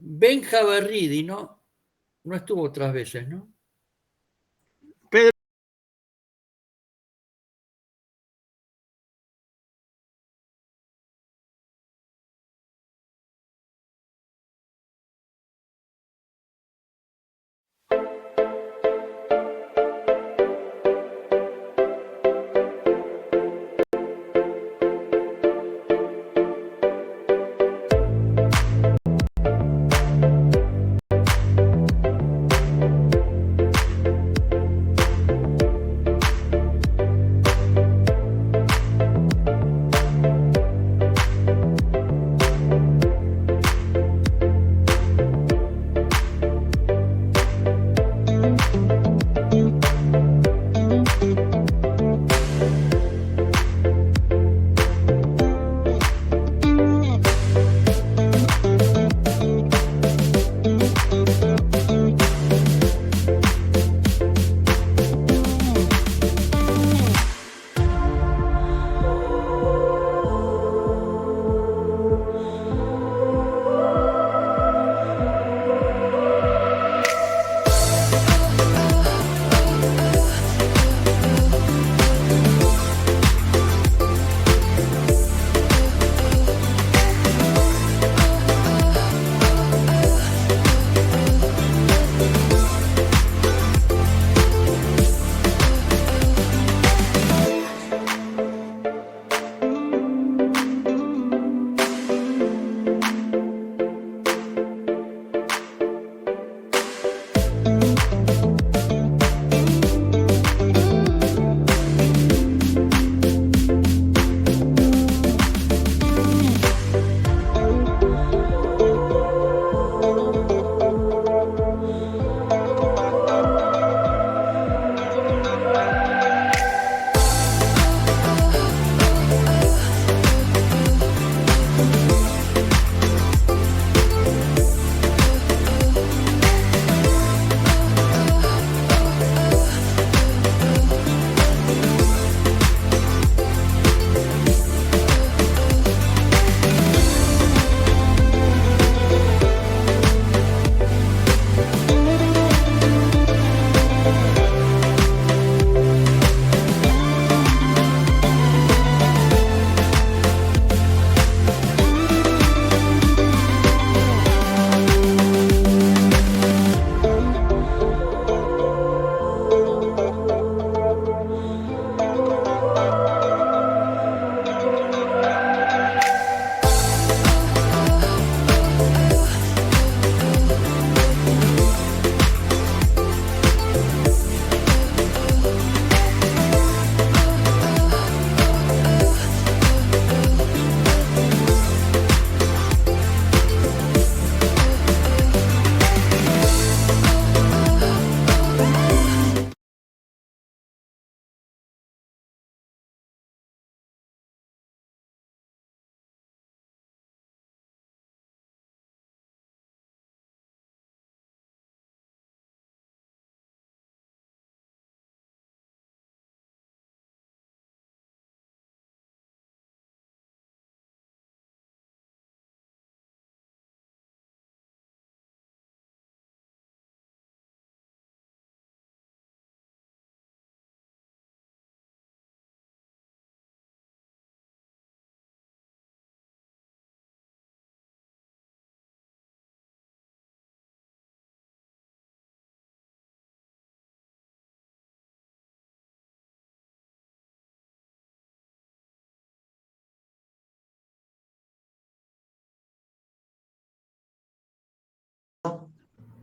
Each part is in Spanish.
Benja Berridi, ¿no? No estuvo otras veces, ¿no? Pedro.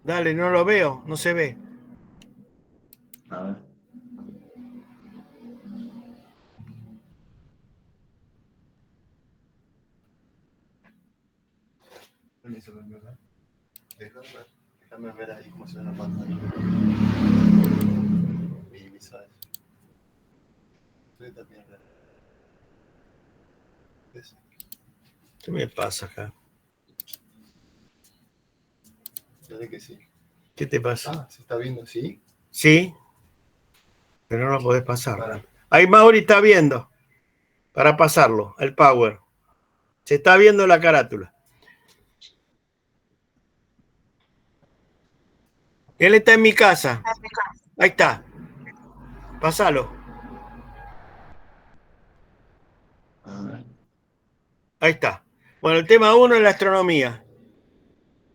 Dale, no lo veo, no se ve. A ver. Déjame ver ahí cómo se ve la pantalla. Minimizar eso. Estoy también. ¿Qué me pasa acá? Dale que sí. ¿Qué te pasa? Ah, ¿se está viendo así? Sí, pero no lo podés pasar. Para. Ahí Mauri está viendo. Para pasarlo, el power. Se está viendo la carátula. Él está en mi casa. Ahí está. Pásalo. Ahí está. Bueno, el tema 1 es la astronomía.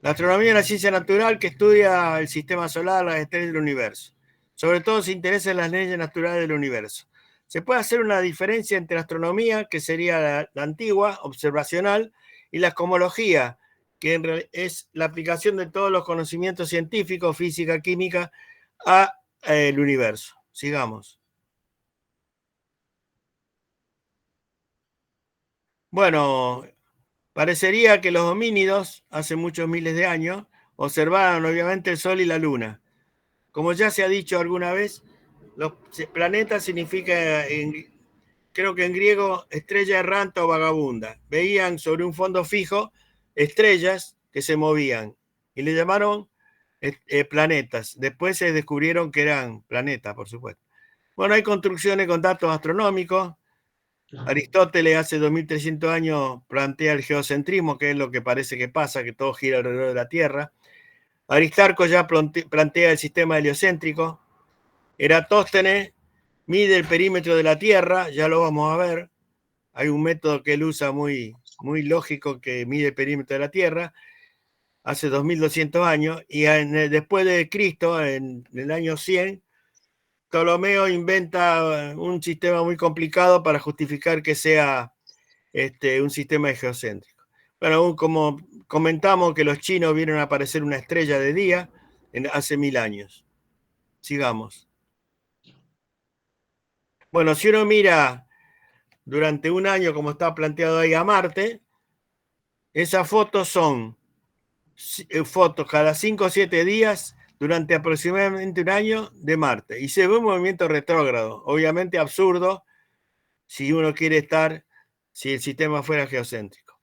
La astronomía es una ciencia natural que estudia el sistema solar, las estrellas del universo. Sobre todo se interesa en las leyes naturales del universo. Se puede hacer una diferencia entre la astronomía, que sería la antigua, observacional, y la cosmología, que es la aplicación de todos los conocimientos científicos, física, química, a el universo. Sigamos. Bueno, parecería que los homínidos, hace muchos miles de años, observaron obviamente el Sol y la Luna. Como ya se ha dicho alguna vez, los planetas significa, creo que en griego, estrella errante o vagabunda. Veían sobre un fondo fijo estrellas que se movían y le llamaron planetas. Después se descubrieron que eran planetas, por supuesto. Bueno, hay construcciones con datos astronómicos. Aristóteles hace 2300 años plantea el geocentrismo, que es lo que parece que pasa, que todo gira alrededor de la Tierra. Aristarco ya plantea el sistema heliocéntrico. Eratóstenes mide el perímetro de la Tierra, ya lo vamos a ver. Hay un método que él usa muy lógico que mide el perímetro de la Tierra, hace 2200 años, y después de Cristo, en el año 100, Ptolomeo inventa un sistema muy complicado para justificar que sea un sistema geocéntrico. Bueno, como comentamos que los chinos vieron aparecer una estrella de día hace 1000 años. Sigamos. Bueno, si uno mira durante un año, como está planteado ahí, a Marte, esas fotos son fotos cada 5 o 7 días durante aproximadamente un año de Marte. Y se ve un movimiento retrógrado, obviamente absurdo, si uno quiere estar, si el sistema fuera geocéntrico.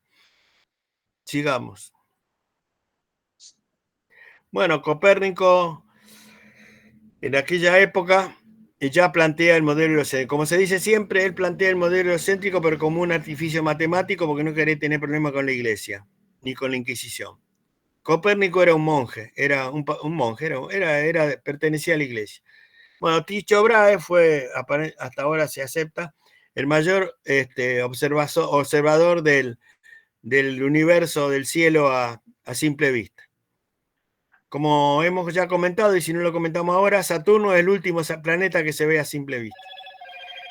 Sigamos. Bueno, Copérnico, en aquella época, ya plantea el modelo heliocéntrico. Como se dice siempre, él plantea el modelo heliocéntrico, pero como un artificio matemático, porque no quería tener problemas con la Iglesia, ni con la Inquisición. Copérnico era un monje, pertenecía a la Iglesia. Bueno, Tycho Brahe fue, hasta ahora se acepta, el mayor observador del universo, del cielo a simple vista. Como hemos ya comentado, y si no lo comentamos ahora, Saturno es el último planeta que se ve a simple vista.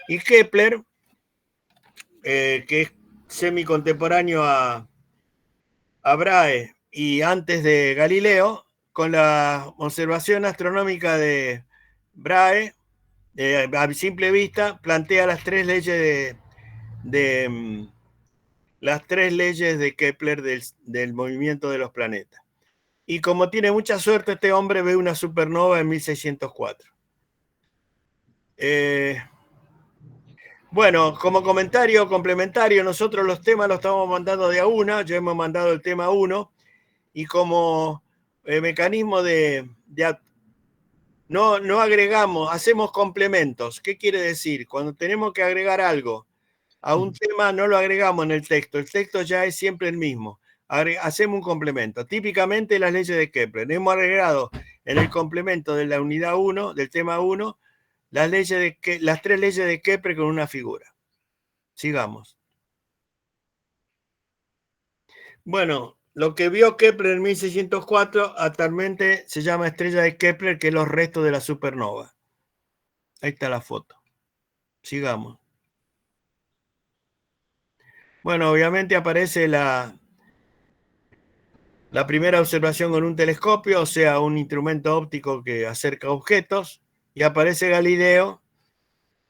Y Kepler, que es semicontemporáneo a Brahe y antes de Galileo, con la observación astronómica de Brahe, a simple vista, plantea las tres leyes de Kepler del movimiento de los planetas. Y como tiene mucha suerte, este hombre ve una supernova en 1604. Bueno, como comentario complementario, nosotros los temas los estamos mandando de a una, ya hemos mandado el tema 1, y como mecanismo no agregamos, hacemos complementos. ¿Qué quiere decir? Cuando tenemos que agregar algo a un tema, no lo agregamos en el texto ya es siempre el mismo. Hacemos un complemento. Típicamente las leyes de Kepler. Hemos agregado en el complemento de la unidad 1, del tema 1, las tres leyes de Kepler con una figura. Sigamos. Bueno, lo que vio Kepler en 1604 actualmente se llama estrella de Kepler, que es los restos de la supernova. Ahí está la foto. Sigamos. Bueno, obviamente aparece la primera observación con un telescopio, o sea, un instrumento óptico que acerca objetos, y aparece Galileo,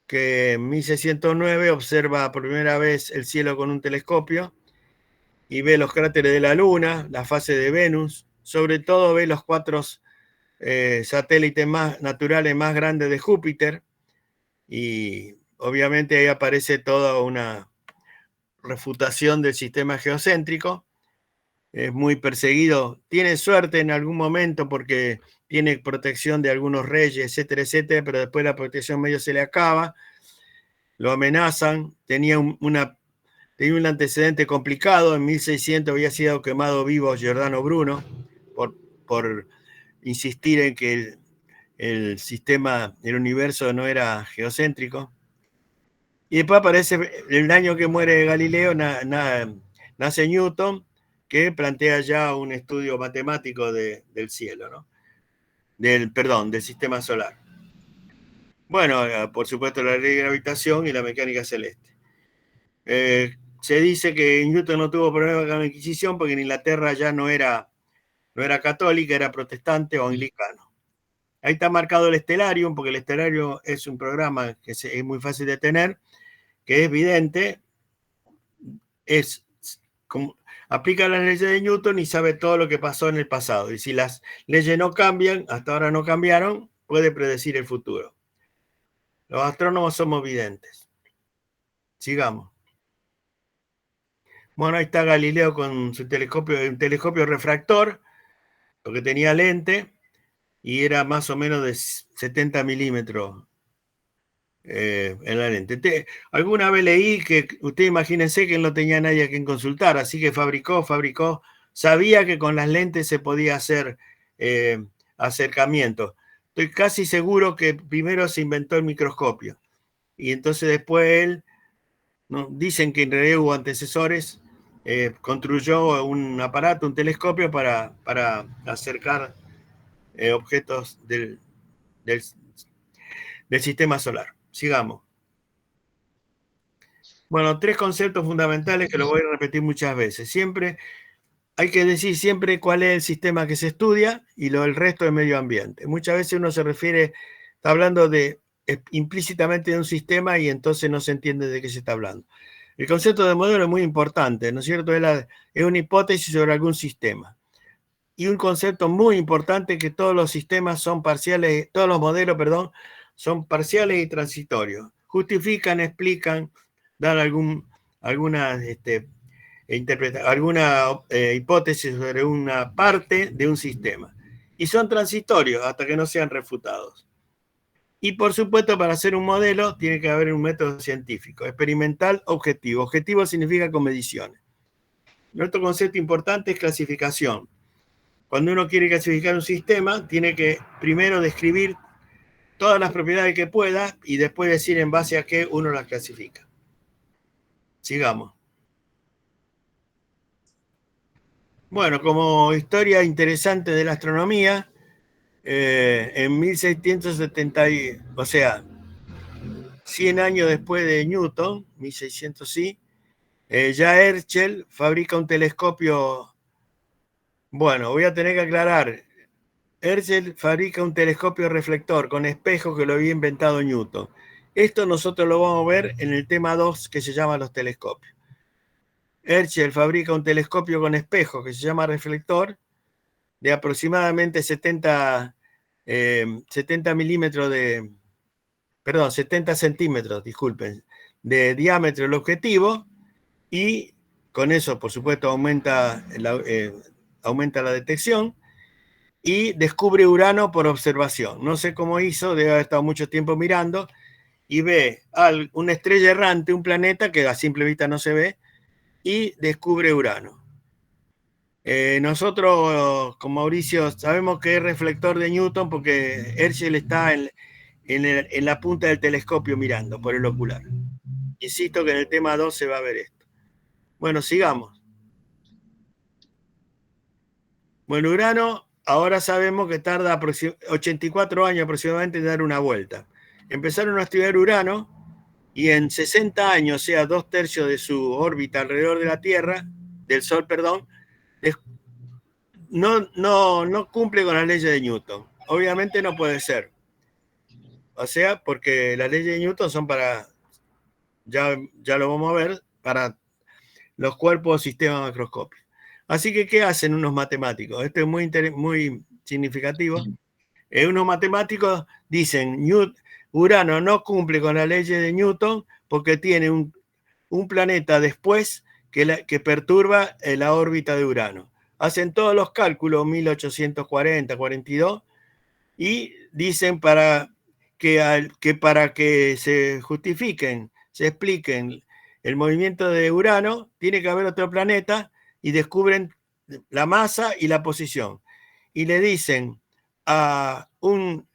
que en 1609 observa por primera vez el cielo con un telescopio y ve los cráteres de la Luna, la fase de Venus, sobre todo ve los 4 satélites naturales más grandes de Júpiter, y obviamente ahí aparece toda una refutación del sistema geocéntrico. Es muy perseguido, tiene suerte en algún momento porque tiene protección de algunos reyes, etcétera, pero después la protección medio se le acaba, lo amenazan, tenía un antecedente complicado, en 1600 había sido quemado vivo Giordano Bruno insistir en que el sistema, el universo no era geocéntrico. Y después aparece el año que muere Galileo, nace Newton, que plantea ya un estudio matemático del cielo, ¿no? Del sistema solar. Bueno, por supuesto la ley de gravitación y la mecánica celeste. Se dice que Newton no tuvo problema con la Inquisición porque en Inglaterra ya no era católica, era protestante o anglicano. Ahí está marcado el Stellarium, porque el Stellarium es un programa que es muy fácil de tener, que es vidente, aplica las leyes de Newton y sabe todo lo que pasó en el pasado. Y si las leyes no cambian, hasta ahora no cambiaron, puede predecir el futuro. Los astrónomos somos videntes. Sigamos. Bueno, ahí está Galileo con su telescopio, un telescopio refractor, porque tenía lente, y era más o menos de 70 milímetros en la lente. Alguna vez leí que, ustedes imagínense que él no tenía nadie a quien consultar, así que fabricó, sabía que con las lentes se podía hacer acercamiento. Estoy casi seguro que primero se inventó el microscopio, y entonces después él, ¿no? Dicen que en realidad hubo antecesores, construyó un aparato, un telescopio para acercar objetos del sistema solar. Sigamos. Bueno, 3 conceptos fundamentales que lo voy a repetir muchas veces. Siempre hay que decir siempre cuál es el sistema que se estudia y el resto del medio ambiente. Muchas veces uno se refiere, está hablando implícitamente de un sistema y entonces no se entiende de qué se está hablando. El concepto de modelo es muy importante, ¿no es cierto? Es una hipótesis sobre algún sistema. Y un concepto muy importante es que todos los sistemas son parciales, todos los modelos, son parciales y transitorios. Justifican, explican, dan alguna hipótesis sobre una parte de un sistema. Y son transitorios hasta que no sean refutados. Y por supuesto, para hacer un modelo tiene que haber un método científico, experimental, objetivo. Objetivo significa con mediciones. Otro concepto importante es clasificación. Cuando uno quiere clasificar un sistema, tiene que primero describir todas las propiedades que pueda y después decir en base a qué uno las clasifica. Sigamos. Bueno, como historia interesante de la astronomía, en 1670, o sea, 100 años después de Newton, 1600 sí, ya Herschel fabrica un telescopio. Bueno, voy a tener que aclarar. Herschel fabrica un telescopio reflector con espejo que lo había inventado Newton. Esto nosotros lo vamos a ver en el tema 2 que se llama los telescopios. Herschel fabrica un telescopio con espejo que se llama reflector de aproximadamente 70 centímetros, disculpen, de diámetro el objetivo, y con eso, por supuesto, aumenta la detección y descubre Urano por observación. No sé cómo hizo, debe haber estado mucho tiempo mirando y ve una estrella errante, un planeta que a simple vista no se ve, y descubre Urano. Nosotros, con Mauricio, sabemos que es reflector de Newton porque Herschel está en la punta del telescopio mirando por el ocular. Insisto que en el tema 2 se va a ver esto. Bueno, sigamos. Bueno, Urano, ahora sabemos que tarda 84 años aproximadamente en dar una vuelta. Empezaron a estudiar Urano y en 60 años, o sea, 2/3 de su órbita alrededor de la Tierra, del Sol, no cumple con las leyes de Newton. Obviamente no puede ser. O sea, porque las leyes de Newton son para, ya lo vamos a ver, para los cuerpos sistemas macroscópicos. Así que, ¿qué hacen unos matemáticos? Esto es muy significativo. Unos matemáticos dicen, Urano no cumple con la ley de Newton porque tiene un planeta después que perturba la órbita de Urano. Hacen todos los cálculos, 1840, 42, y dicen para que se justifiquen, se expliquen el movimiento de Urano, tiene que haber otro planeta, y descubren la masa y la posición. Y le dicen a un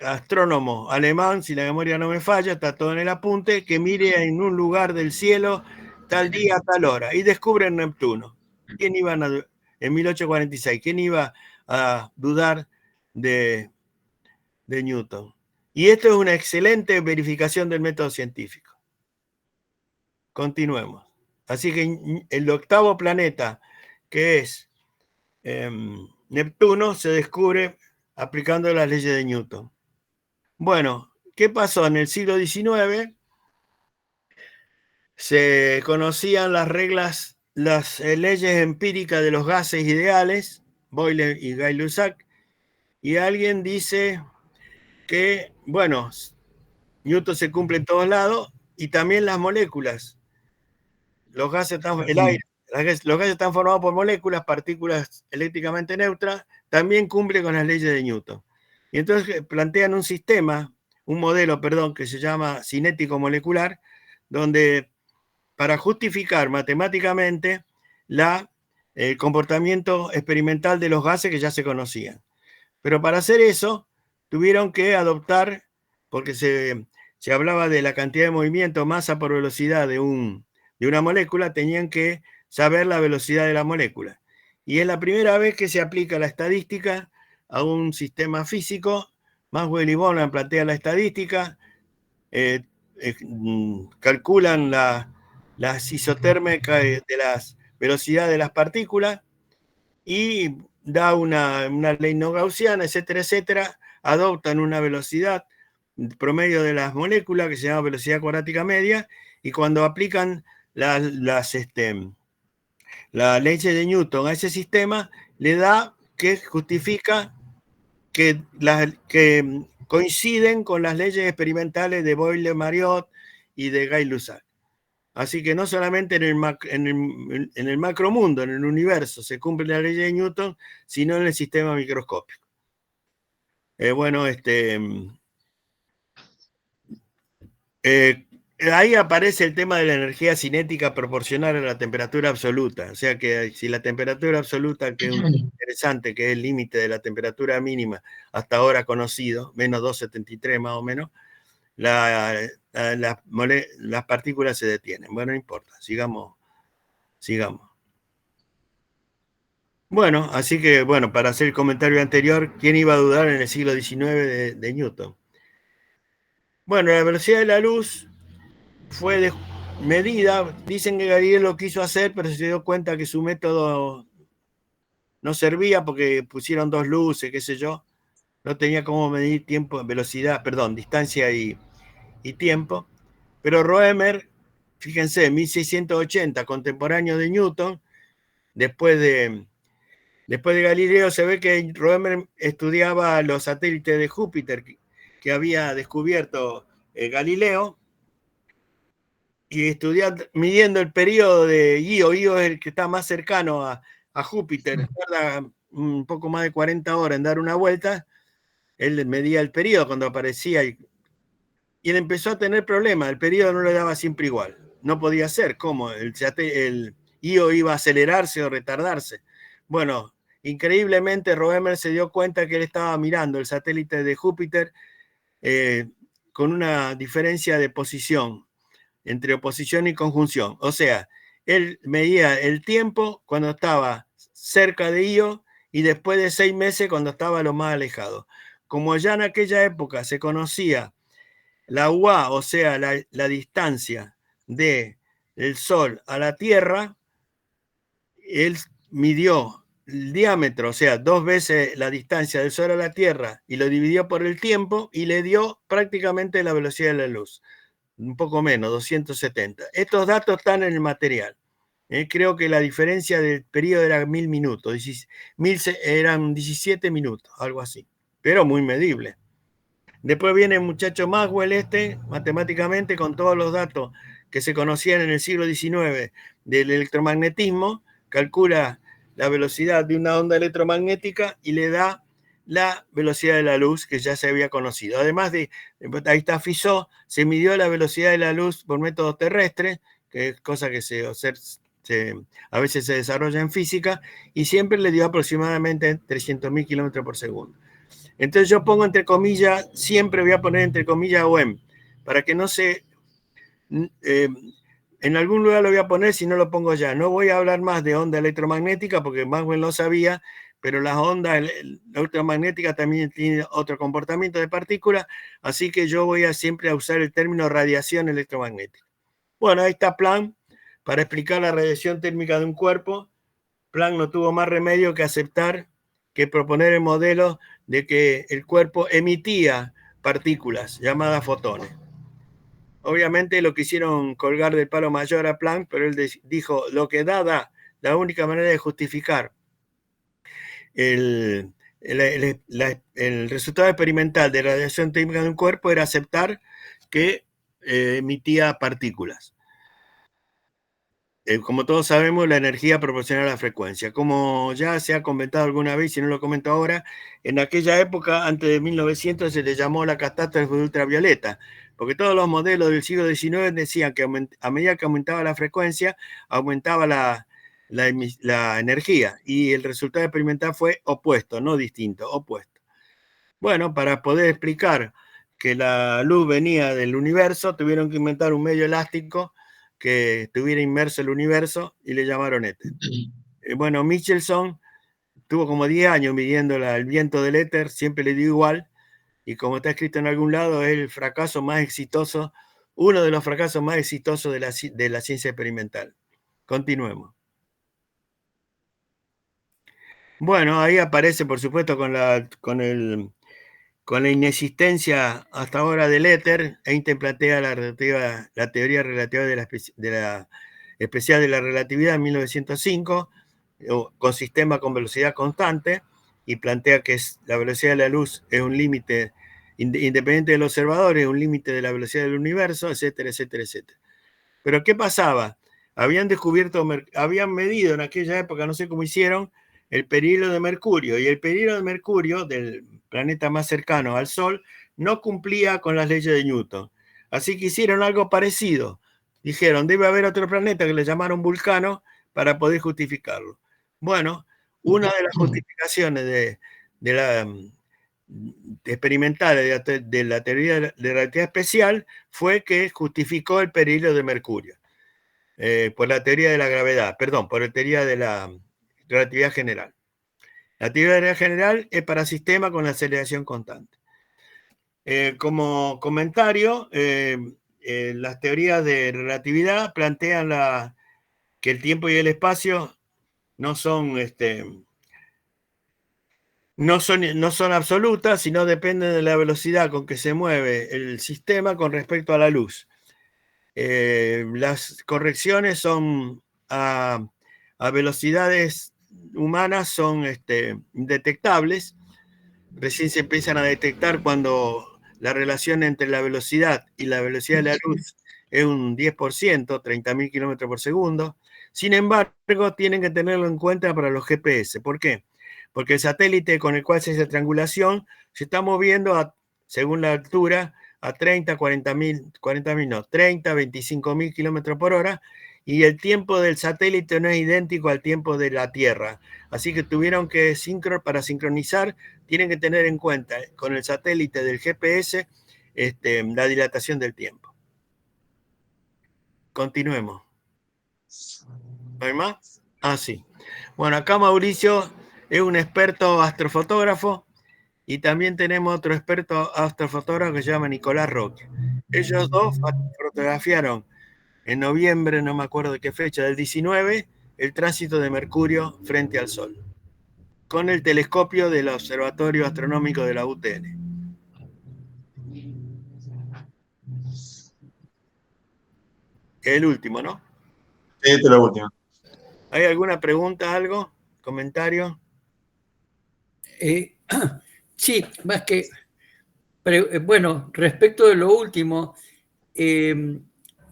astrónomo alemán, si la memoria no me falla, está todo en el apunte, que mire en un lugar del cielo tal día, tal hora, y descubren Neptuno. ¿Quién iba en 1846? ¿Quién iba a dudar de Newton? Y esto es una excelente verificación del método científico. Continuemos. Así que el octavo planeta, que es Neptuno, se descubre aplicando las leyes de Newton. Bueno, ¿qué pasó? En el siglo XIX se conocían las reglas, las leyes empíricas de los gases ideales, Boyle y Gay-Lussac, y alguien dice que, bueno, Newton se cumple en todos lados y también las moléculas. Los gases están, el aire, los gases están formados por moléculas, partículas eléctricamente neutras, también cumple con las leyes de Newton. Y entonces plantean un modelo, que se llama cinético molecular, donde para justificar matemáticamente el comportamiento experimental de los gases que ya se conocían. Pero para hacer eso tuvieron que adoptar, porque se hablaba de la cantidad de movimiento, masa por velocidad de una molécula, tenían que saber la velocidad de la molécula. Y es la primera vez que se aplica la estadística a un sistema físico. Maxwell y Boltzmann plantean la estadística, calculan las isotérmicas de las velocidades de las partículas y da una ley no gaussiana, etcétera, etcétera. Adoptan una velocidad promedio de las moléculas que se llama velocidad cuadrática media, y cuando aplican la ley de Newton a ese sistema, le da que justifica que coinciden con las leyes experimentales de Boyle-Mariotte y de Gay-Lussac. Así que no solamente en el macromundo, en el universo, se cumple la ley de Newton, sino en el sistema microscópico. Ahí aparece el tema de la energía cinética proporcional a la temperatura absoluta. O sea que si la temperatura absoluta, que es interesante, que es el límite de la temperatura mínima hasta ahora conocido, menos 273 más o menos, las partículas se detienen. Bueno, no importa, sigamos. Bueno, así que, para hacer el comentario anterior, ¿quién iba a dudar en el siglo XIX de Newton? Bueno, la velocidad de la luz fue medida. Dicen que Galileo lo quiso hacer, pero se dio cuenta que su método no servía porque pusieron dos luces, qué sé yo. No tenía cómo medir distancia y tiempo. Pero Roemer, fíjense, en 1680, contemporáneo de Newton, después de Galileo, se ve que Roemer estudiaba los satélites de Júpiter que había descubierto Galileo, y midiendo el periodo de Io. Io es el que está más cercano a Júpiter, tarda un poco más de 40 horas en dar una vuelta. Él medía el periodo cuando aparecía y él empezó a tener problemas. El periodo no le daba siempre igual. No podía ser. ¿Cómo? El Io iba a acelerarse o retardarse. Bueno, increíblemente Roemer se dio cuenta que él estaba mirando el satélite de Júpiter con una diferencia de posición entre oposición y conjunción. O sea, él medía el tiempo cuando estaba cerca de Io y después de 6 meses cuando estaba lo más alejado. Como ya en aquella época se conocía la UA, o sea, la distancia del Sol a la Tierra, él midió el diámetro, o sea, 2 veces la distancia del Sol a la Tierra, y lo dividió por el tiempo y le dio prácticamente la velocidad de la luz. Un poco menos, 270. Estos datos están en el material. Creo que la diferencia del periodo era 1000 minutos, eran 17 minutos, algo así, pero muy medible. Después viene el muchacho Maxwell, matemáticamente, con todos los datos que se conocían en el siglo XIX del electromagnetismo, calcula la velocidad de una onda electromagnética y le da la velocidad de la luz que ya se había conocido. Además ahí está Fizeau, se midió la velocidad de la luz por métodos terrestres, que es cosa que a veces se desarrolla en física, y siempre le dio aproximadamente 300.000 kilómetros por segundo. Entonces yo pongo entre comillas, siempre voy a poner entre comillas OEM, para que no se... en algún lugar lo voy a poner si no lo pongo ya. No voy a hablar más de onda electromagnética porque Maxwell lo sabía, pero las ondas electromagnéticas también tienen otro comportamiento de partículas, así que yo voy a siempre a usar el término radiación electromagnética. Bueno, ahí está Planck para explicar la radiación térmica de un cuerpo. Planck no tuvo más remedio que aceptar, que proponer el modelo de que el cuerpo emitía partículas llamadas fotones. Obviamente lo quisieron colgar del palo mayor a Planck, pero él dijo, lo que da, la única manera de justificar el resultado experimental de radiación térmica de un cuerpo era aceptar que emitía partículas. Como todos sabemos, la energía proporciona la frecuencia. Como ya se ha comentado alguna vez, si no lo comento ahora, en aquella época, antes de 1900, se le llamó la catástrofe ultravioleta, porque todos los modelos del siglo XIX decían que a medida que aumentaba la frecuencia, aumentaba la energía, y el resultado experimental fue opuesto, no distinto, opuesto. Bueno, para poder explicar que la luz venía del universo, tuvieron que inventar un medio elástico que estuviera inmerso el universo y le llamaron éter. Bueno, Michelson tuvo como 10 años midiendo el viento del éter, siempre le dio igual, y como está escrito en algún lado, es el fracaso más exitoso, uno de los fracasos más exitosos de la ciencia experimental. Continuemos. Bueno, ahí aparece, por supuesto, con la inexistencia hasta ahora del éter, Einstein plantea la teoría relativa de la especial de la relatividad en 1905, con sistema con velocidad constante, y plantea que la velocidad de la luz es un límite independiente del observador, es un límite de la velocidad del universo, etcétera, etcétera, etcétera. Pero ¿qué pasaba? Habían medido en aquella época, no sé cómo hicieron, el periodo de Mercurio, y el periodo de Mercurio, del planeta más cercano al Sol, no cumplía con las leyes de Newton. Así que hicieron algo parecido. Dijeron, debe haber otro planeta que le llamaron Vulcano para poder justificarlo. Bueno, una de las justificaciones experimental de la teoría de relatividad especial fue que justificó el periodo de Mercurio. Por la teoría de la gravedad, perdón, por la teoría de la relatividad general. La teoría de la relatividad general es para sistemas con aceleración constante. Como comentario, las teorías de relatividad plantean que el tiempo y el espacio no son absolutas, sino dependen de la velocidad con que se mueve el sistema con respecto a la luz. Las correcciones son a velocidades humanas, son indetectables. Recién se empiezan a detectar cuando la relación entre la velocidad y la velocidad de la luz es un 10%, 30.000 kilómetros por segundo. Sin embargo, tienen que tenerlo en cuenta para los GPS. ¿Por qué? Porque el satélite con el cual se hace triangulación se está moviendo según la altura a 30, 25.000 kilómetros por hora, y el tiempo del satélite no es idéntico al tiempo de la Tierra. Así que tuvieron que, para sincronizar, tienen que tener en cuenta con el satélite del GPS la dilatación del tiempo. Continuemos. ¿No hay más? Ah, sí. Bueno, acá Mauricio es un experto astrofotógrafo, y también tenemos otro experto astrofotógrafo que se llama Nicolás Roque. Ellos dos fotografiaron en noviembre, no me acuerdo de qué fecha, del 19, el tránsito de Mercurio frente al Sol, con el telescopio del Observatorio Astronómico de la UTN. El último, ¿no? Sí, esta es la última. ¿Hay alguna pregunta, algo? ¿Comentario? Sí, más que... bueno, respecto de lo último,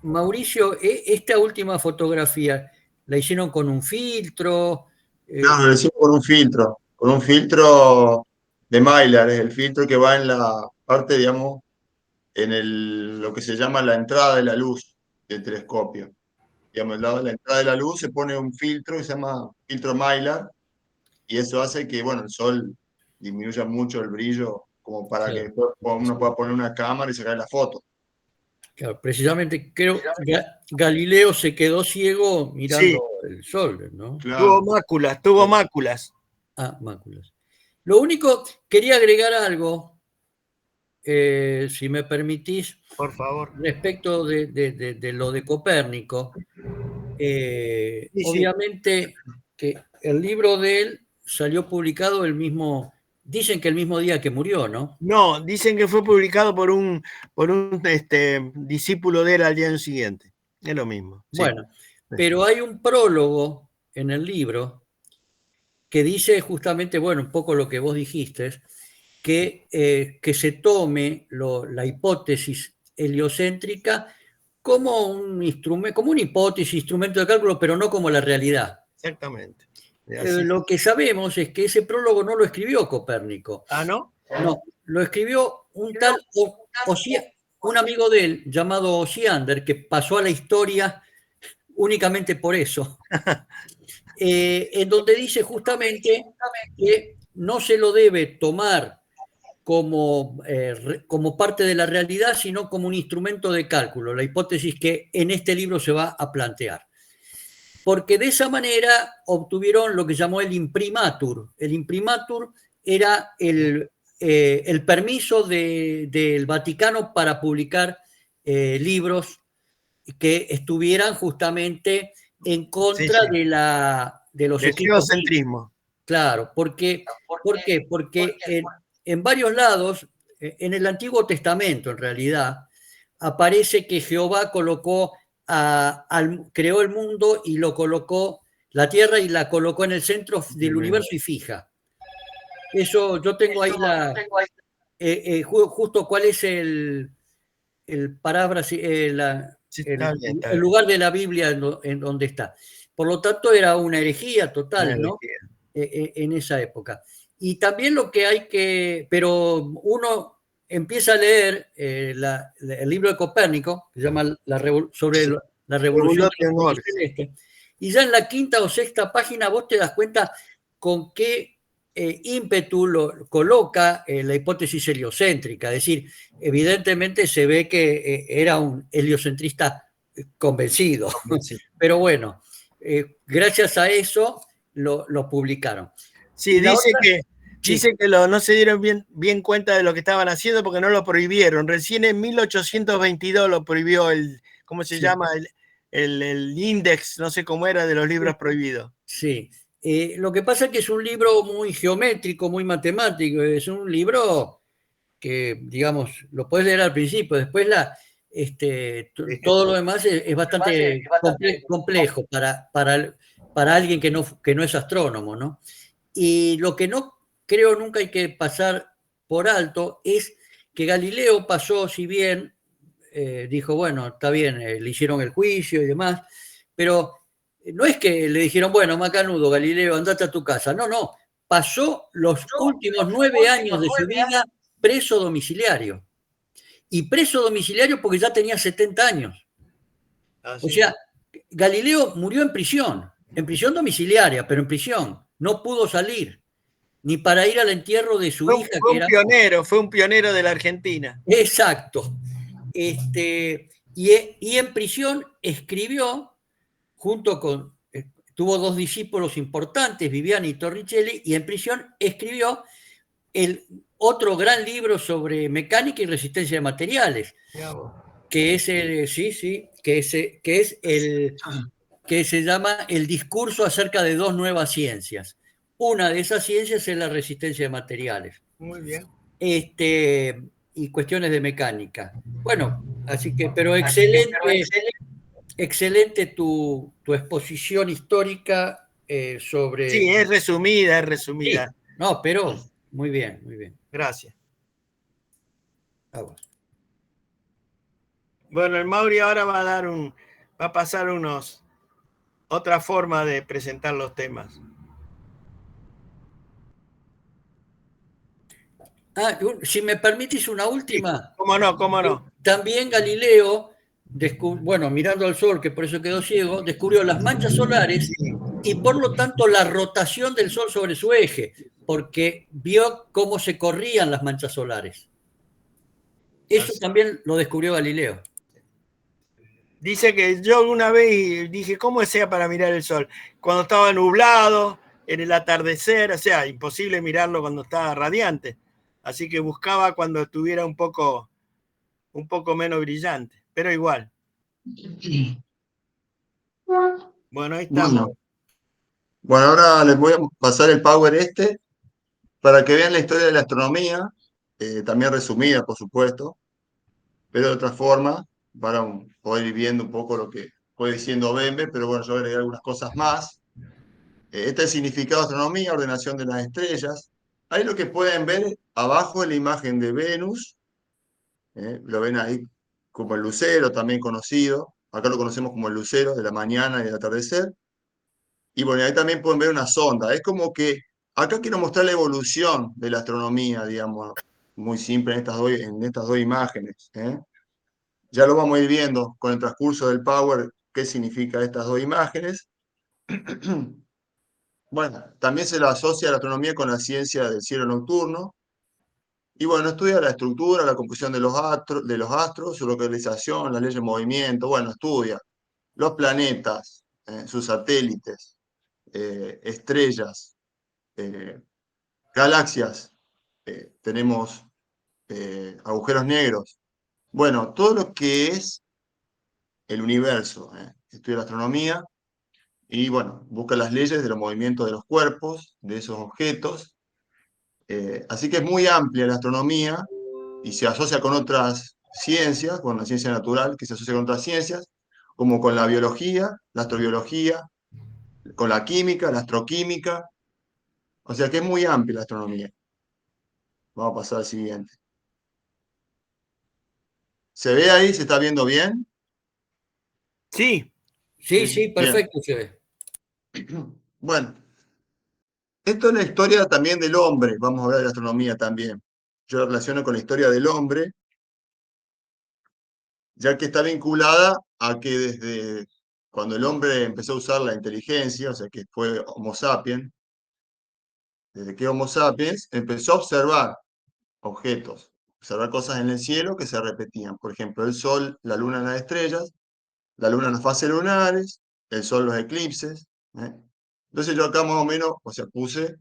Mauricio, esta última fotografía, ¿la hicieron con un filtro? No, lo hicimos con un filtro de Mylar, es el filtro que va en la parte, digamos, lo que se llama la entrada de la luz del telescopio. Digamos, la entrada de la luz se pone un filtro que se llama filtro Mylar, y eso hace que, bueno, el Sol disminuya mucho el brillo, como para Claro. que después uno pueda poner una cámara y sacar la foto. Claro, precisamente creo que Galileo se quedó ciego mirando Sí. el sol, ¿no? Claro. Tuvo máculas. Ah, máculas. Lo único, quería agregar algo, si me permitís, Por favor. respecto de lo de Copérnico. Sí. Obviamente que el libro de él salió publicado dicen que el mismo día que murió, ¿no? No, dicen que fue publicado por un discípulo de él al día siguiente. Es lo mismo. Sí. Bueno, pero hay un prólogo en el libro que dice justamente, bueno, un poco lo que vos dijiste, que se tome la hipótesis heliocéntrica como un instrumento, como una hipótesis, instrumento de cálculo, pero no como la realidad. Exactamente. Lo que sabemos es que ese prólogo no lo escribió Copérnico. Ah, ¿no? No, lo escribió un tal un amigo de él llamado Osiander, que pasó a la historia únicamente por eso, en donde dice justamente que no se lo debe tomar como parte de la realidad, sino como un instrumento de cálculo, la hipótesis que en este libro se va a plantear. Porque de esa manera obtuvieron lo que llamó el imprimatur. El imprimatur era el permiso del Vaticano para publicar libros que estuvieran justamente en contra de los del equipos. geocentrismo. Claro, ¿por qué? Porque en varios lados, en el Antiguo Testamento en realidad, aparece que Jehová creó el mundo y lo colocó, la tierra, y la colocó en el centro del universo y fija. Eso, yo tengo ahí justo cuál es el palabra, el lugar de la Biblia en donde está. Por lo tanto, era una herejía total, ¿no? En esa época. Y también lo que hay pero uno empieza a leer el libro de Copérnico, que se llama sobre la revolución celeste, y ya en la quinta o sexta página vos te das cuenta con qué ímpetu lo coloca la hipótesis heliocéntrica. Es decir, evidentemente se ve que era un heliocentrista convencido. Sí. Pero bueno, gracias a eso lo publicaron. Sí, dice que no se dieron bien cuenta de lo que estaban haciendo porque no lo prohibieron. Recién en 1822 lo prohibió ¿cómo se llama? El índice, no sé cómo era, de los libros prohibidos. Sí. Lo que pasa es que es un libro muy geométrico, muy matemático. Es un libro que, digamos, lo puedes leer al principio. Después todo lo demás es bastante complejo para alguien que no es astrónomo, ¿no? Y lo que no creo nunca hay que pasar por alto es que Galileo pasó, si bien dijo, bueno, está bien, le hicieron el juicio y demás, pero no es que le dijeron, bueno, macanudo, Galileo, andate a tu casa. No, pasó los últimos 9 años de su vida preso domiciliario. Y preso domiciliario porque ya tenía 70 años. O sea, Galileo murió en prisión domiciliaria, pero en prisión. No pudo salir, ni para ir al entierro de su hija. Fue un pionero de la Argentina. Exacto. Y en prisión escribió, tuvo 2 discípulos importantes, Viviani y Torricelli, y en prisión escribió el otro gran libro sobre mecánica y resistencia de materiales, que es que se llama El discurso acerca de 2 nuevas ciencias. Una de esas ciencias es la resistencia de materiales. Muy bien. Y cuestiones de mecánica. Bueno, así que, pero excelente tu exposición histórica sobre... Sí, es resumida. Sí. No, pero muy bien. Gracias. A vos. Bueno, el Mauri ahora va a pasar otra forma de presentar los temas. Si me permitís una última. ¿Cómo no? También Galileo, mirando al sol, que por eso quedó ciego, descubrió las manchas solares y por lo tanto la rotación del Sol sobre su eje, porque vio cómo se corrían las manchas solares. Eso también lo descubrió Galileo. Dice que yo una vez dije, ¿cómo sea para mirar el sol? Cuando estaba nublado, en el atardecer, o sea, imposible mirarlo cuando estaba radiante. Así que buscaba cuando estuviera un poco menos brillante, pero igual. Bueno, ahí estamos. Bueno, ahora les voy a pasar el power para que vean la historia de la astronomía, también resumida, por supuesto, pero de otra forma, para poder ir viendo un poco lo que fue diciendo Bembe, pero bueno, yo voy a agregar algunas cosas más. Este es el significado de astronomía, ordenación de las estrellas. Ahí lo que pueden ver abajo es la imagen de Venus, lo ven ahí como el lucero, también conocido. Acá lo conocemos como el lucero de la mañana y del atardecer. Y bueno, ahí también pueden ver una sonda. Es como que acá quiero mostrar la evolución de la astronomía, digamos, muy simple en estas dos imágenes. Ya lo vamos a ir viendo con el transcurso del Power, qué significa estas dos imágenes. Bueno, también se la asocia la astronomía con la ciencia del cielo nocturno. Y bueno, estudia la estructura, la composición de los astros, su localización, las leyes de movimiento. Bueno, estudia los planetas, sus satélites, estrellas, galaxias, tenemos agujeros negros. Bueno, todo lo que es el universo, estudia la astronomía y bueno, busca las leyes de los movimientos de los cuerpos, de esos objetos. Así que es muy amplia la astronomía y se asocia con otras ciencias, con la ciencia natural, que se asocia con otras ciencias, como con la biología, la astrobiología, con la química, la astroquímica. O sea que es muy amplia la astronomía. Vamos a pasar al siguiente. ¿Se ve ahí? ¿Se está viendo bien? Sí. Sí, perfecto se ve. Bueno, esto es la historia también del hombre. Vamos a ver de la astronomía también. Yo la relaciono con la historia del hombre, ya que está vinculada a que desde cuando el hombre empezó a usar la inteligencia, o sea que fue Homo sapiens, desde que Homo sapiens empezó a observar objetos, observar cosas en el cielo que se repetían. Por ejemplo, el sol, la luna, las estrellas, la luna en las fases lunares, el sol los eclipses. Entonces yo acá más o menos, o sea, puse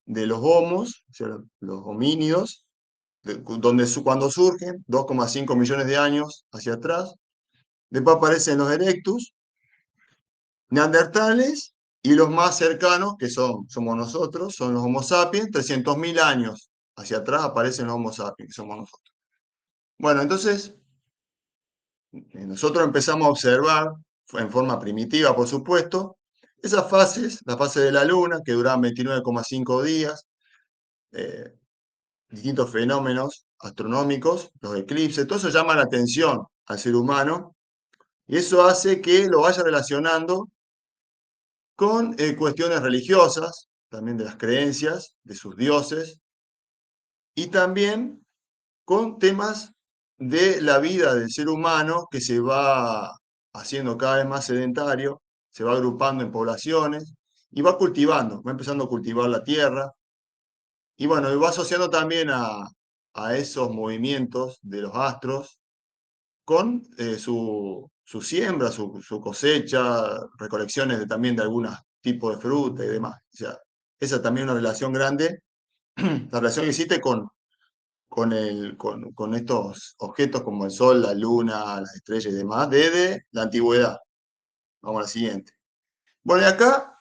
de los homos, o sea, los homínidos, cuando surgen, 2,5 millones de años hacia atrás. Después aparecen los erectus, neandertales, y los más cercanos, que somos nosotros, son los Homo sapiens, 300.000 años hacia atrás aparecen los Homo sapiens, que somos nosotros. Bueno, entonces, nosotros empezamos a observar, en forma primitiva, por supuesto, esas fases, la fase de la Luna, que duraban 29,5 días, distintos fenómenos astronómicos, los eclipses, todo eso llama la atención al ser humano, y eso hace que lo vaya relacionando con cuestiones religiosas, también de las creencias, de sus dioses, y también con temas de la vida del ser humano que se va haciendo cada vez más sedentario, se va agrupando en poblaciones y va cultivando, va empezando a cultivar la tierra. Y bueno, y va asociando también a esos movimientos de los astros con su siembra, su cosecha, recolecciones también de algunos tipos de fruta y demás. O sea, esa también es una relación grande, la relación que existe con estos objetos como el Sol, la Luna, las estrellas y demás, desde la antigüedad. Vamos a la siguiente. Bueno, y acá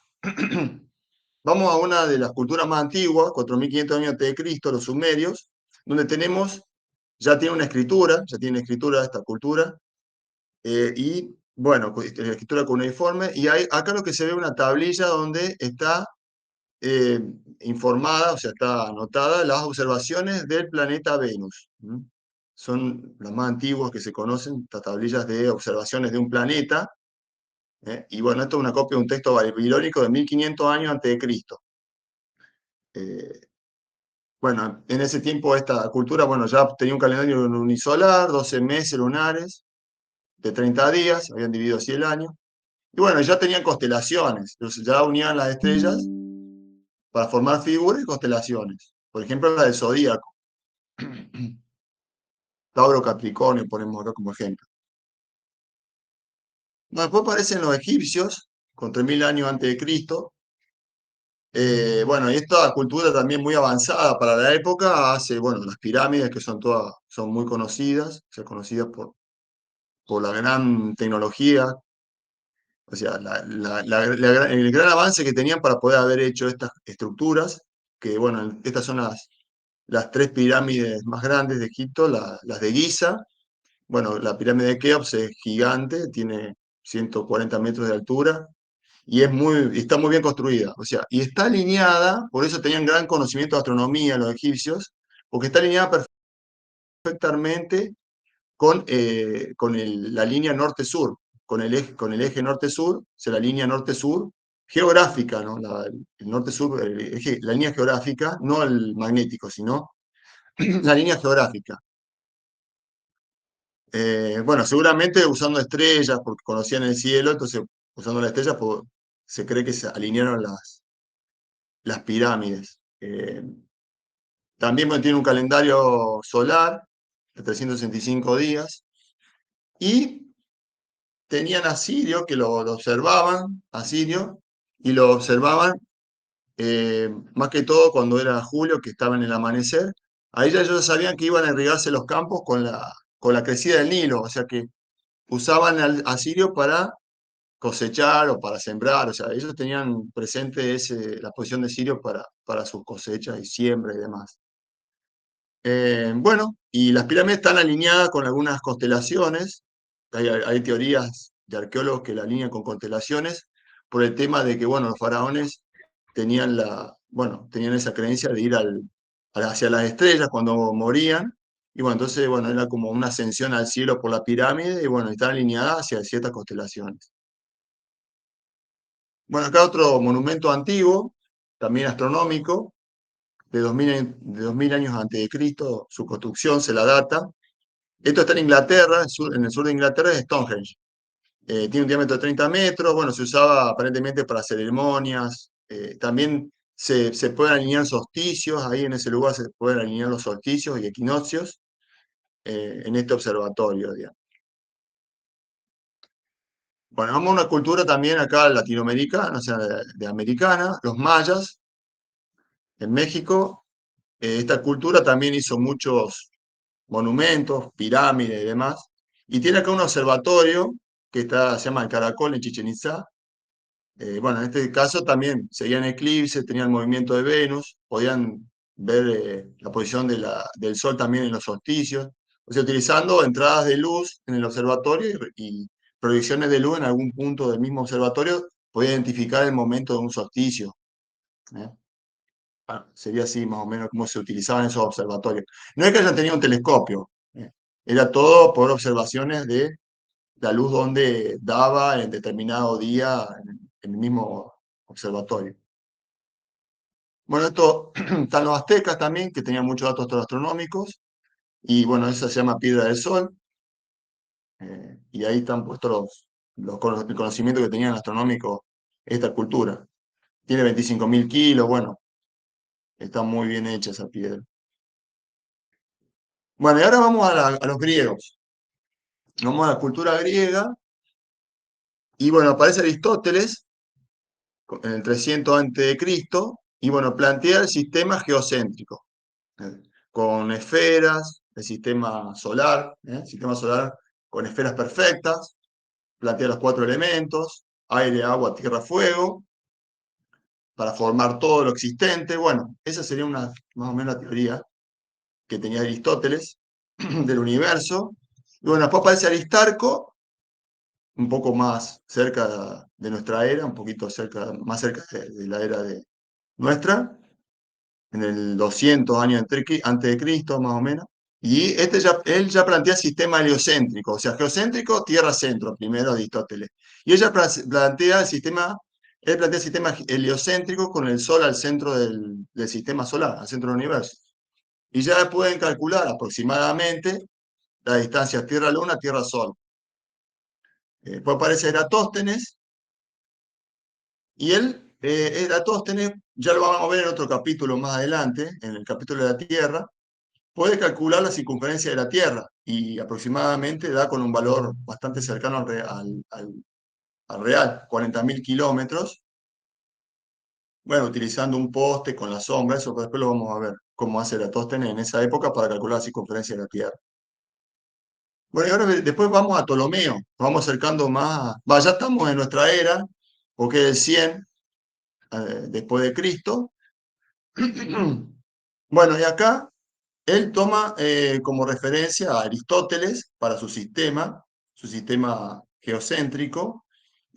vamos a una de las culturas más antiguas, 4.500 años antes de Cristo, los sumerios, donde ya tiene una escritura esta cultura, y bueno, la escritura cuneiforme, y acá lo que se ve es una tablilla donde está informada, o sea, está anotada las observaciones del planeta Venus. Son las más antiguas que se conocen, estas tablillas de observaciones de un planeta. Y bueno, esto es una copia de un texto babilónico de 1500 años antes de Cristo. Bueno, en ese tiempo esta cultura, bueno, ya tenía un calendario unisolar, 12 meses lunares, de 30 días, habían dividido así el año. Y bueno, ya tenían constelaciones, entonces ya unían las estrellas para formar figuras y constelaciones. Por ejemplo, la del zodíaco. Tauro Capricornio ponemos acá como ejemplo. Bueno, después aparecen los egipcios, con 3000 años antes de Cristo. Bueno, y esta cultura también muy avanzada para la época hace, bueno, las pirámides que son todas, son muy conocidas, o sea, conocidas por la gran tecnología, o sea, el gran avance que tenían para poder haber hecho estas estructuras, que bueno, estas son las tres pirámides más grandes de Egipto, las de Giza. Bueno, la pirámide de Keops es gigante, tiene 140 metros de altura y está muy bien construida. O sea, y está alineada, por eso tenían gran conocimiento de astronomía los egipcios, porque está alineada perfectamente con la línea norte-sur, con el eje norte-sur, o sea, la línea norte-sur geográfica, ¿no? El norte-sur, la línea geográfica, no el magnético, sino la línea geográfica. Bueno, seguramente usando estrellas, porque conocían el cielo, entonces usando las estrellas se cree que se alinearon las pirámides. También bueno, tiene un calendario solar de 365 días y tenían a Sirio que lo observaban, a Sirio, y lo observaban más que todo cuando era julio, que estaba en el amanecer. Ahí ya ellos sabían que iban a irrigarse los campos con la crecida del Nilo, o sea que usaban a Sirio para cosechar o para sembrar, o sea, ellos tenían presente la posición de Sirio para sus cosechas y siembra y demás. Bueno, y las pirámides están alineadas con algunas constelaciones. Hay teorías de arqueólogos que la alinean con constelaciones por el tema de que, bueno, los faraones tenían esa creencia de ir hacia las estrellas cuando morían. Y bueno, entonces, bueno, era como una ascensión al cielo por la pirámide y bueno, están alineadas hacia ciertas constelaciones. Bueno, acá otro monumento antiguo, también astronómico, de 2000 años antes de Cristo, su construcción se la data. Esto está en Inglaterra, en el sur de Inglaterra es Stonehenge. Tiene un diámetro de 30 metros, bueno, se usaba aparentemente para ceremonias. También se pueden alinear solsticios, ahí en ese lugar se pueden alinear los solsticios y equinoccios en este observatorio, digamos. Bueno, vamos a una cultura también acá latinoamericana, o sea, de americana, los mayas, en México. Esta cultura también hizo muchos monumentos, pirámides y demás. Y tiene acá un observatorio que se llama el Caracol en Chichén Itzá. Bueno, en este caso también seguían eclipses, tenían movimiento de Venus, podían ver la posición del Sol también en los solsticios. O sea, utilizando entradas de luz en el observatorio y proyecciones de luz en algún punto del mismo observatorio, podía identificar el momento de un solsticio. ¿Eh? Sería así más o menos como se utilizaban esos observatorios. No es que hayan tenido un telescopio, era todo por observaciones de la luz donde daba en determinado día en el mismo observatorio. Bueno, esto están los aztecas también, que tenían muchos datos astronómicos, y bueno, esa se llama Piedra del Sol, y ahí están puestos el conocimiento que tenían astronómicos esta cultura. Tiene 25.000 kilos, bueno, está muy bien hecha esa piedra. Bueno, y ahora vamos a los griegos. Vamos a la cultura griega, y bueno, aparece Aristóteles en el 300 a.C., y bueno, plantea el sistema geocéntrico, con esferas, el sistema solar con esferas perfectas, plantea los 4 elementos, aire, agua, tierra, fuego, para formar todo lo existente. Bueno, esa sería más o menos la teoría que tenía Aristóteles del universo. Y bueno, después aparece Aristarco, un poco más cerca de nuestra era, un poquito más cerca de la era de nuestra, en el 200 años antes de Cristo, más o menos. Y él ya plantea sistema heliocéntrico, o sea, geocéntrico, tierra-centro, primero Aristóteles. Y él plantea el sistema heliocéntrico con el Sol al centro del sistema solar, al centro del universo. Y ya pueden calcular aproximadamente la distancia Tierra-Luna, Tierra-Sol. Después aparece Eratóstenes, Y él, Eratóstenes, ya lo vamos a ver en otro capítulo más adelante, en el capítulo de la Tierra, puede calcular la circunferencia de la Tierra y aproximadamente da con un valor bastante cercano al real, 40.000 kilómetros. Bueno, utilizando un poste con la sombra, eso después lo vamos a ver, cómo hace Eratóstenes en esa época para calcular la circunferencia de la Tierra. Bueno, y ahora después vamos a Ptolomeo, nos vamos acercando más, ya estamos en nuestra era, porque es el 100 después de Cristo. Bueno, y acá él toma como referencia a Aristóteles para su sistema geocéntrico,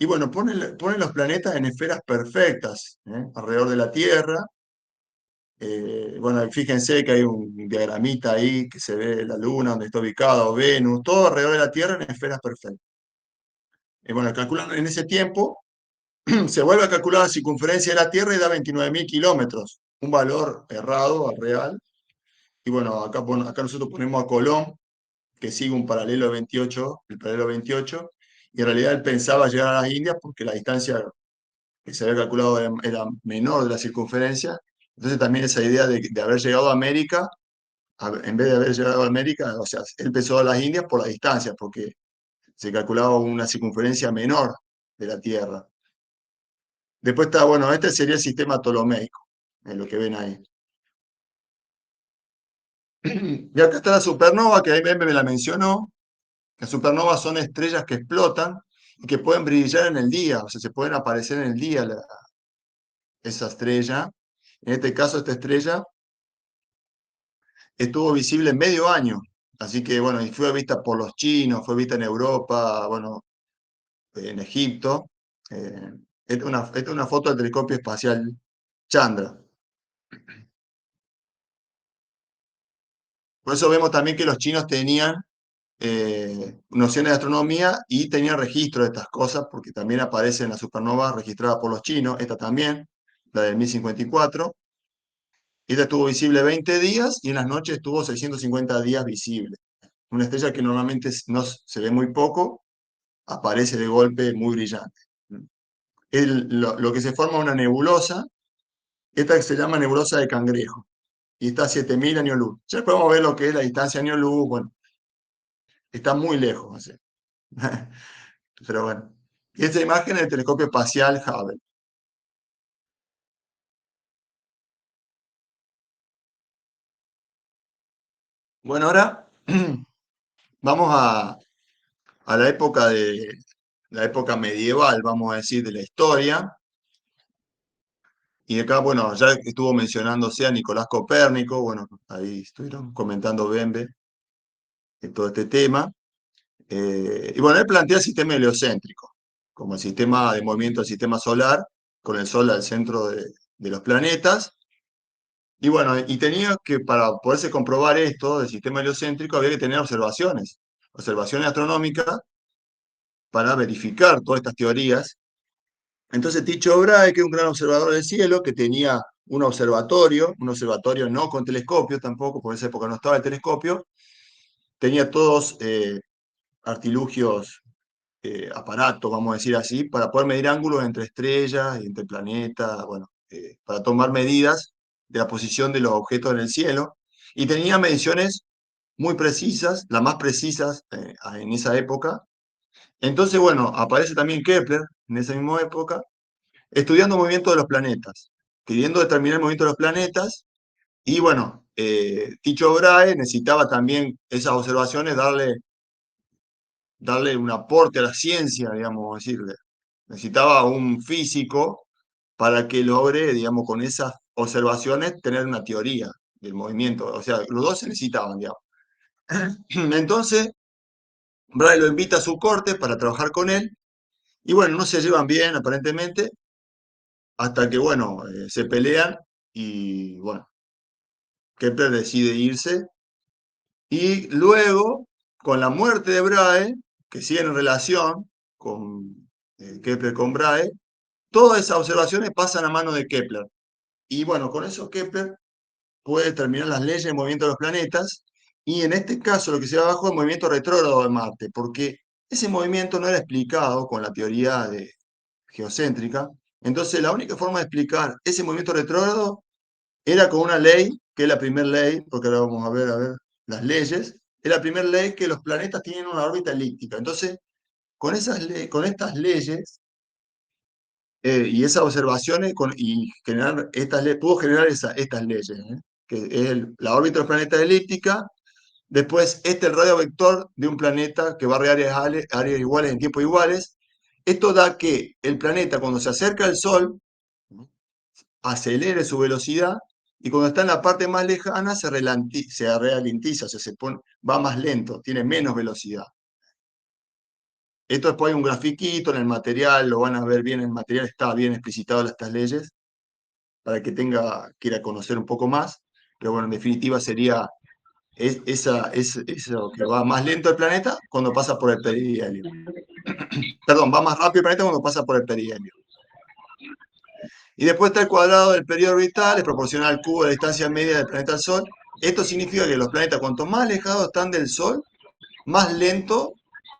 y bueno, pone los planetas en esferas perfectas, alrededor de la Tierra. Bueno, fíjense que hay un diagramita ahí que se ve la Luna, donde está ubicado Venus, todo alrededor de la Tierra en esferas perfectas. Y bueno, calculando en ese tiempo, se vuelve a calcular la circunferencia de la Tierra y da 29.000 kilómetros, un valor errado al real. Y bueno, acá nosotros ponemos a Colón, que sigue un paralelo 28, el paralelo 28, y en realidad él pensaba llegar a las Indias porque la distancia que se había calculado era menor de la circunferencia. Entonces también esa idea de haber llegado a América, en vez de haber llegado a América, o sea, él pensó a las Indias por la distancia, porque se calculaba una circunferencia menor de la Tierra. Después está, bueno, este sería el sistema ptolomeico, lo que ven ahí. Y acá está la supernova, que ahí me la mencionó. Las supernovas son estrellas que explotan y que pueden brillar en el día, o sea, se pueden aparecer en el día esa estrella. En este caso, esta estrella estuvo visible medio año, así que bueno, y fue vista por los chinos, fue vista en Europa, bueno, en Egipto. Eh, esta es una foto del telescopio espacial Chandra. Por eso vemos también que los chinos tenían nociones de astronomía y tenían registro de estas cosas, porque también aparece en la supernova registrada por los chinos, esta también, la del 1054. Esta estuvo visible 20 días y en las noches estuvo 650 días visible. Una estrella que normalmente no se ve muy poco, aparece de golpe muy brillante. Lo que se forma una nebulosa, esta que se llama nebulosa de Cangrejo, y está a 7.000 años luz. Ya podemos ver lo que es la distancia años luz, bueno, está muy lejos. O sea. Pero bueno, esta imagen es el telescopio espacial Hubble. Bueno, ahora vamos a la época medieval, vamos a decir, de la historia. Y acá, bueno, ya estuvo mencionándose a Nicolás Copérnico, bueno, ahí estuvieron comentando Bembe de todo este tema. Y bueno, él plantea el sistema heliocéntrico, como el sistema de movimiento del sistema solar, con el Sol al centro de los planetas. Y bueno, y tenía que, para poderse comprobar esto del sistema heliocéntrico, había que tener observaciones astronómicas para verificar todas estas teorías. Entonces Tycho Brahe, que es un gran observador del cielo, que tenía un observatorio no con telescopio tampoco, por esa época no estaba el telescopio, tenía todos artilugios, aparatos, vamos a decir así, para poder medir ángulos entre estrellas y entre planetas, bueno, para tomar medidas de la posición de los objetos en el cielo, y tenía mediciones muy precisas, las más precisas en esa época. Entonces, bueno, aparece también Kepler en esa misma época, estudiando el movimiento de los planetas, queriendo determinar el movimiento de los planetas, y bueno, Tycho Brahe necesitaba también esas observaciones darle un aporte a la ciencia, digamos, decirle. Necesitaba un físico para que logre, digamos, con esas observaciones tener una teoría del movimiento. O sea, los dos se necesitaban, digamos. Entonces, Brahe lo invita a su corte para trabajar con él, y bueno, no se llevan bien aparentemente, hasta que, bueno, se pelean, y bueno, Kepler decide irse, y luego, con la muerte de Brahe, que sigue en relación con Kepler con Brahe, todas esas observaciones pasan a mano de Kepler. Y bueno, con eso Kepler puede determinar las leyes del movimiento de los planetas, y en este caso lo que se va abajo es el movimiento retrógrado de Marte, porque ese movimiento no era explicado con la teoría geocéntrica, Entonces, la única forma de explicar ese movimiento retrógrado era con una ley, que es la primera ley, porque ahora vamos a ver las leyes, es la primera ley que los planetas tienen una órbita elíptica. Entonces, con estas leyes y esas observaciones y generar estas leyes, pudo generar estas leyes, que es la órbita de los planetas elíptica. Después, el radio vector de un planeta que barre áreas iguales en tiempos iguales. Esto da que el planeta, cuando se acerca al Sol, acelere su velocidad y cuando está en la parte más lejana se ralentiza, o sea, va más lento, tiene menos velocidad. Esto después hay un grafiquito en el material, lo van a ver bien en el material, está bien explicitado estas leyes, para que quiera conocer un poco más, pero bueno, en definitiva sería eso que va más lento el planeta cuando pasa por el perihelio. Perdón, va más rápido el planeta cuando pasa por el perihelio. Y después está el cuadrado del periodo orbital, es proporcional al cubo de la distancia media del planeta al Sol. Esto significa que los planetas, cuanto más alejados están del Sol, más lento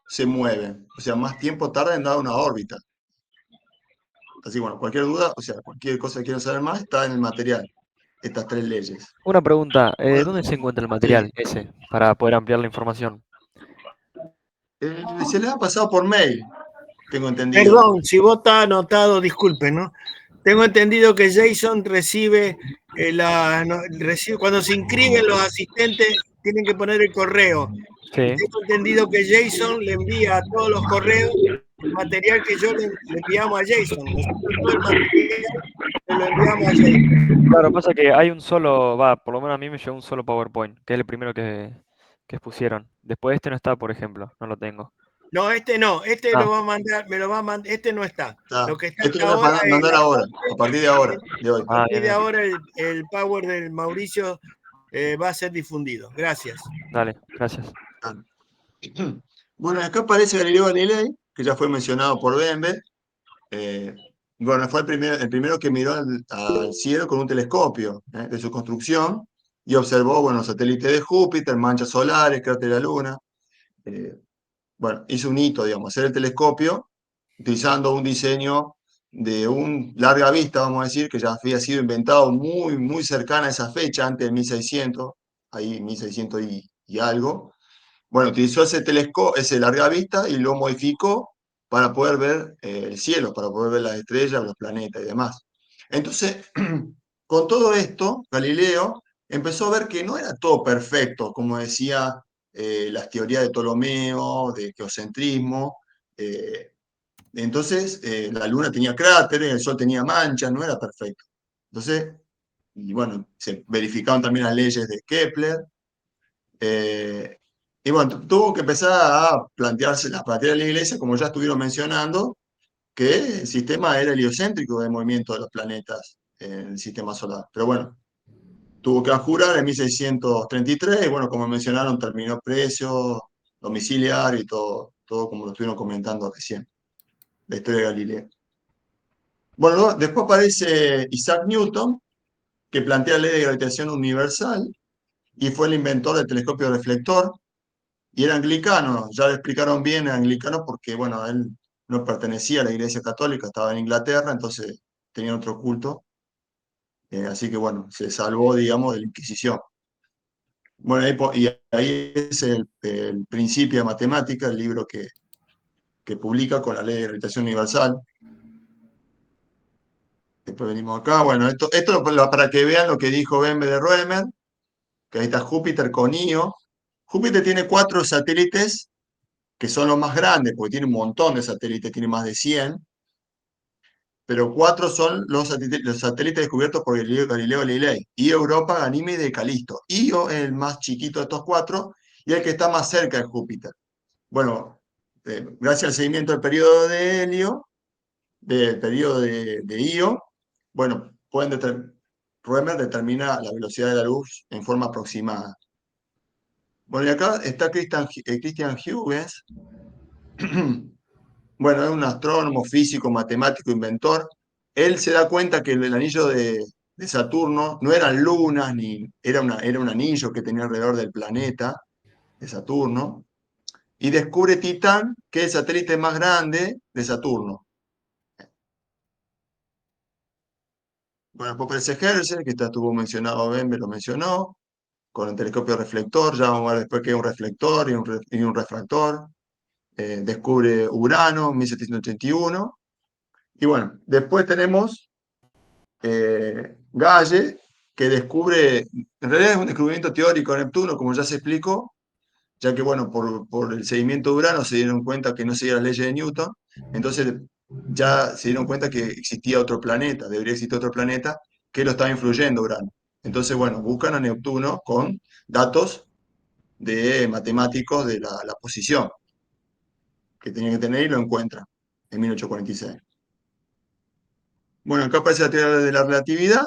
se mueven. O sea, más tiempo tarda en dar una órbita. Así, bueno, cualquier duda, o sea, cualquier cosa que quieran saber más, está en el material. Estas 3 leyes. Una pregunta, Bueno, ¿dónde se encuentra el sí. material ese para poder ampliar la información? Se les ha pasado por mail, tengo entendido. Perdón, si vos está anotado, disculpen, ¿no? Tengo entendido que Jason recibe, cuando se inscriben los asistentes, tienen que poner el correo. Sí. Tengo entendido que Jason le envía a todos los correos el material que yo le enviamos a Jason. Nosotros todo el material lo enviamos a Jason. Claro, pasa que hay un solo, por lo menos a mí me llegó un solo PowerPoint, que es el primero que expusieron. Después este no está, por ejemplo, no lo tengo. No, no, lo va a mandar, me lo va a mandar, no está. Lo que está Esto lo voy a mandar ahora, a partir de ahora, de hoy. A partir de ahora el Power del Mauricio va a ser difundido. Gracias. Dale, gracias. Bueno, acá aparece Galileo Galilei, que ya fue mencionado por Bembe. Bueno, fue el primero que miró al cielo con un telescopio de su construcción y observó, bueno, satélites de Júpiter, manchas solares, cráteres de la Luna. Bueno, hizo un hito, digamos, hacer el telescopio utilizando un diseño de un larga vista, vamos a decir, que ya había sido inventado muy, muy cercana a esa fecha, antes de 1600, ahí 1600 y algo. Bueno, utilizó ese telescopio, ese larga vista y lo modificó para poder ver el cielo, para poder ver las estrellas, los planetas y demás. Entonces, con todo esto, Galileo empezó a ver que no era todo perfecto, como decía las teorías de Ptolomeo, de geocentrismo. Entonces, la Luna tenía cráteres, el Sol tenía manchas, no era perfecto. Entonces, y bueno, se verificaron también las leyes de Kepler. Y bueno, tuvo que empezar a plantearse las materias de la Iglesia, como ya estuvieron mencionando, que el sistema era heliocéntrico de movimiento de los planetas en el sistema solar. Pero bueno, tuvo que abjurar en 1633, y bueno, como mencionaron, terminó preso, domiciliario y todo como lo estuvieron comentando recién, la historia de Galileo. Bueno, después aparece Isaac Newton, que plantea la ley de gravitación universal, y fue el inventor del telescopio reflector, y era anglicano, ya lo explicaron bien, era anglicano porque, bueno, él no pertenecía a la Iglesia Católica, estaba en Inglaterra, entonces tenía otro culto, así que, bueno, se salvó, digamos, de la Inquisición. Bueno, y ahí es el Principio de Matemática, el libro que publica con la ley de gravitación universal. Después venimos acá, bueno, esto para que vean lo que dijo Bembe de Roemer, que ahí está Júpiter con Io. Júpiter tiene 4 satélites que son los más grandes, porque tiene un montón de satélites, tiene más de 100, pero 4 son los satélites descubiertos por Galileo Galilei: Io, Europa, Ganímede y Calisto. Io es el más chiquito de estos 4 y el que está más cerca de Júpiter. Bueno, gracias al seguimiento del periodo de Helio, del periodo de Io, bueno, Roemer determina la velocidad de la luz en forma aproximada. Bueno, y acá está Christian Huygens. Bueno, es un astrónomo, físico, matemático, inventor. Él se da cuenta que el anillo de Saturno no eran lunas, ni era un anillo que tenía alrededor del planeta de Saturno, y descubre Titán, que es el satélite más grande de Saturno. Bueno, después aparece Herschel, que estuvo mencionado, Ben me lo mencionó, con el telescopio reflector, ya vamos a ver después que hay un reflector y un refractor. Descubre Urano en 1781. Y bueno, después tenemos Galle, que descubre, en realidad es un descubrimiento teórico de Neptuno, como ya se explicó, ya que, bueno, por el seguimiento de Urano se dieron cuenta que no seguía las leyes de Newton, entonces ya se dieron cuenta que existía otro planeta, debería existir otro planeta que lo estaba influyendo Urano. Entonces, bueno, buscan a Neptuno con datos de matemáticos de la posición que tenían que tener y lo encuentran en 1846. Bueno, acá aparece la teoría de la relatividad.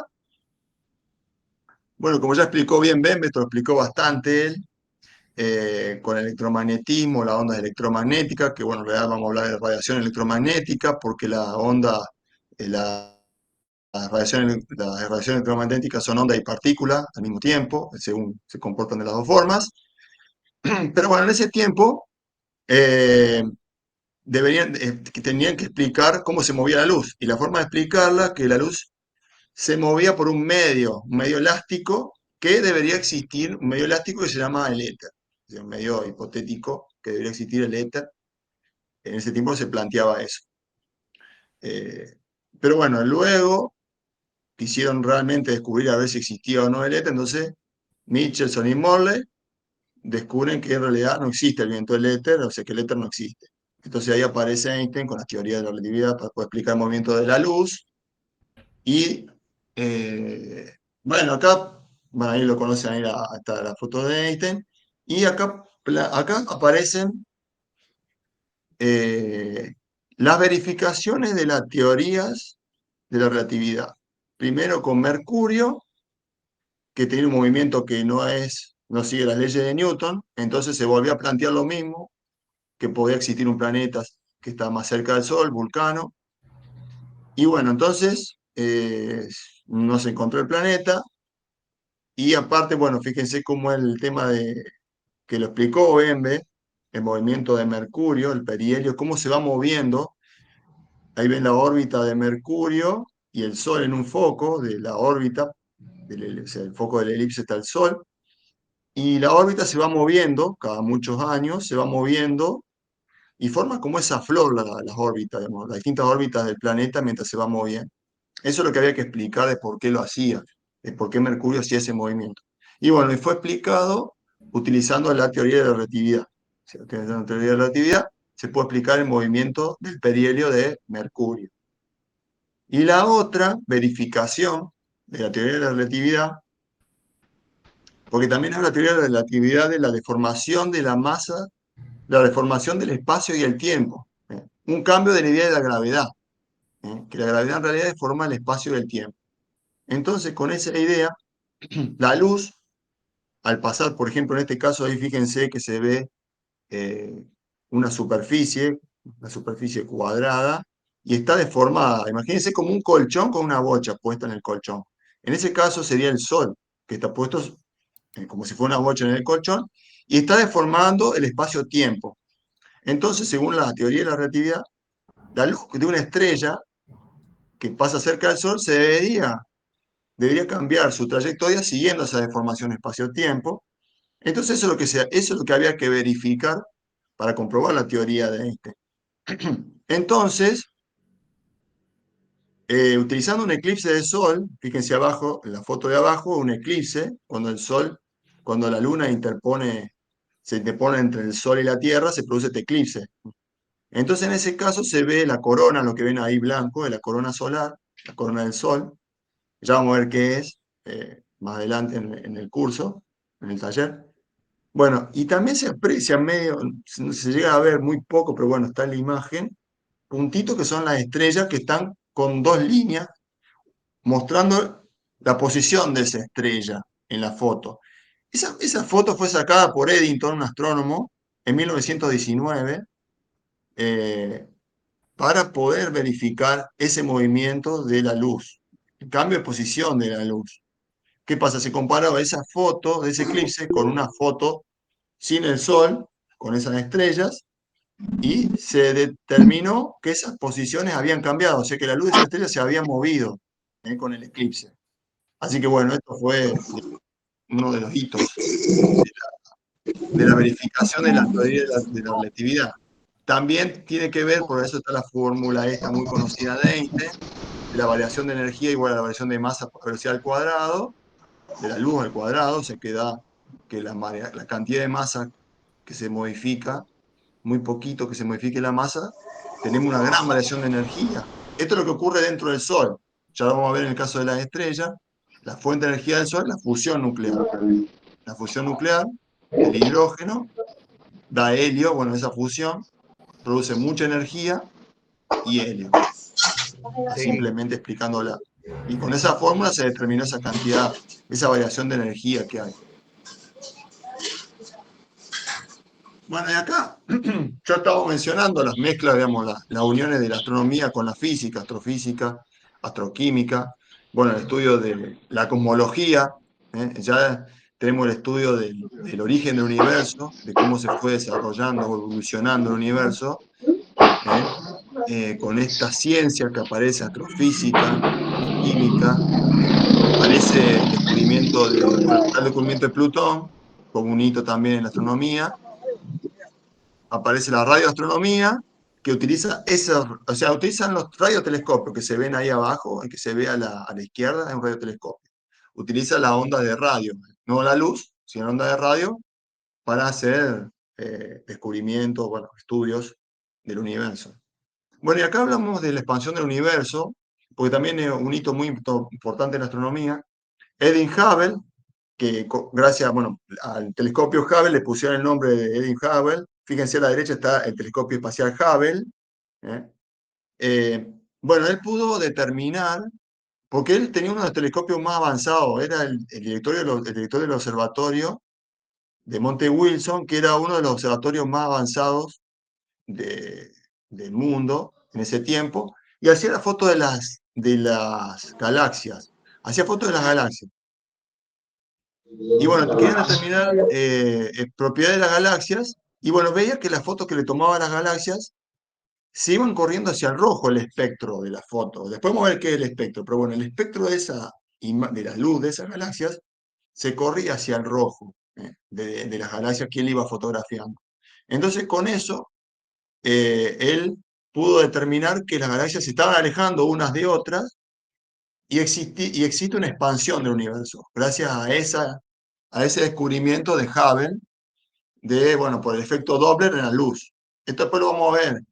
Bueno, como ya explicó bien Ben, esto lo explicó bastante él, con el electromagnetismo, las ondas electromagnéticas, que bueno, en realidad vamos a hablar de radiación electromagnética, porque la onda, las radiaciones electromagnéticas son ondas y partículas al mismo tiempo, según se comportan de las dos formas. Pero bueno, en ese tiempo eh, tenían que explicar cómo se movía la luz, y la forma de explicarla, que la luz se movía por un medio elástico, que debería existir, un medio elástico que se llama el éter, es un medio hipotético que debería existir el éter. En ese tiempo se planteaba eso. Pero bueno, luego quisieron realmente descubrir a ver si existía o no el éter, entonces Michelson y Morley descubren que en realidad no existe el viento del éter, o sea que el éter no existe. Entonces ahí aparece Einstein con las teorías de la relatividad para poder explicar el movimiento de la luz. Y bueno, acá, bueno, ahí lo conocen, ahí está la foto de Einstein. Y acá aparecen eh, las verificaciones de las teorías de la relatividad. Primero con Mercurio, que tiene un movimiento que no sigue las leyes de Newton, entonces se volvió a plantear lo mismo, que podía existir un planeta que está más cerca del Sol, Vulcano. Y bueno, entonces no se encontró el planeta. Y aparte, bueno, fíjense cómo el tema que lo explicó Bembe, el movimiento de Mercurio, el perihelio, cómo se va moviendo. Ahí ven la órbita de Mercurio y el Sol en un foco de la órbita, o sea, el foco del elipse está el Sol, y la órbita se va moviendo, cada muchos años se va moviendo, y forma como esa flor las órbitas, digamos, las distintas órbitas del planeta mientras se va moviendo. Eso es lo que había que explicar de por qué lo hacía, de por qué Mercurio hacía ese movimiento. Y bueno, y fue explicado utilizando la teoría de la relatividad. O sea, utilizando la teoría de la relatividad se puede explicar el movimiento del perihelio de Mercurio. Y la otra verificación de la teoría de la relatividad, porque también es la teoría de la relatividad de la deformación de la masa, la deformación del espacio y el tiempo. Un cambio de la idea de la gravedad, que la gravedad en realidad deforma el espacio y el tiempo. Entonces, con esa idea, la luz, al pasar, por ejemplo, en este caso, ahí fíjense que se ve eh, una superficie cuadrada, y está deformada. Imagínense como un colchón con una bocha puesta en el colchón. En ese caso sería el Sol, que está puesto como si fuera una bocha en el colchón, y está deformando el espacio-tiempo. Entonces, según la teoría de la relatividad, la luz de una estrella que pasa cerca del Sol debería cambiar su trayectoria siguiendo esa deformación espacio-tiempo. Entonces eso es lo que había que verificar para comprobar la teoría de Einstein. Entonces, utilizando un eclipse de Sol, fíjense abajo, en la foto de abajo, un eclipse, cuando la Luna se interpone entre el Sol y la Tierra, se produce este eclipse. Entonces, en ese caso se ve la corona, lo que ven ahí blanco, de la corona solar, la corona del Sol. Ya vamos a ver qué es más adelante en el curso, en el taller. Bueno, y también se aprecia se llega a ver muy poco, pero bueno, está en la imagen, puntitos que son las estrellas que están con dos líneas mostrando la posición de esa estrella en la foto. Esa foto fue sacada por Eddington, un astrónomo, en 1919, para poder verificar ese movimiento de la luz, el cambio de posición de la luz. ¿Qué pasa? Se comparaba esa foto de ese eclipse con una foto sin el Sol, con esas estrellas, y se determinó que esas posiciones habían cambiado, o sea que la luz de esa estrella se había movido. con el eclipse. Así que bueno, esto fue uno de los hitos de la verificación de la teoría de la relatividad. También tiene que ver, por eso está la fórmula esta muy conocida de Einstein, de la variación de energía igual a la variación de masa por velocidad al cuadrado, de la luz al cuadrado, se queda que la cantidad de masa que se modifica, muy poquito que se modifique la masa, tenemos una gran variación de energía. Esto es lo que ocurre dentro del Sol. Ya lo vamos a ver en el caso de las estrellas. La fuente de energía del Sol es la fusión nuclear. La fusión nuclear, el hidrógeno, da helio, bueno, esa fusión produce mucha energía y helio. Simplemente explicándola. Y con esa fórmula se determinó esa cantidad, esa variación de energía que hay. Bueno, y acá yo estaba mencionando las mezclas, digamos, las uniones de la astronomía con la física, astrofísica, astroquímica, bueno, el estudio de la cosmología, ya tenemos el estudio del origen del universo, de cómo se fue desarrollando o evolucionando el universo, con esta ciencia que aparece, astrofísica, química, aparece el descubrimiento bueno, está el descubrimiento de Plutón, como un hito también en la astronomía, aparece la radioastronomía, que utiliza esos, o sea, utilizan los radiotelescopios que se ven ahí abajo, el que se ve a la izquierda es un radiotelescopio. Utiliza la onda de radio, no la luz, sino la onda de radio, para hacer descubrimientos, bueno, estudios del universo. Bueno, y acá hablamos de la expansión del universo, porque también es un hito muy importante en la astronomía. Edwin Hubble, que gracias, bueno, al telescopio Hubble le pusieron el nombre de Edwin Hubble. Fíjense, a la derecha está el telescopio espacial Hubble. Bueno, él pudo determinar, porque él tenía uno de los telescopios más avanzados, era el director del observatorio de Monte Wilson, que era uno de los observatorios más avanzados del mundo en ese tiempo, y hacía la foto de las galaxias. Hacía fotos de las galaxias. Y bueno, querían determinar propiedades de las galaxias, y bueno, veía que las fotos que le tomaban las galaxias se iban corriendo hacia el rojo el espectro de la foto. Después vamos a ver qué es el espectro, pero bueno, el espectro de la luz de esas galaxias se corría hacia el rojo, de las galaxias que él iba fotografiando. Entonces, con eso, él pudo determinar que las galaxias se estaban alejando unas de otras y existe una expansión del universo, gracias a ese descubrimiento de Hubble, bueno, por el efecto Doppler en la luz. Esto después lo vamos a ver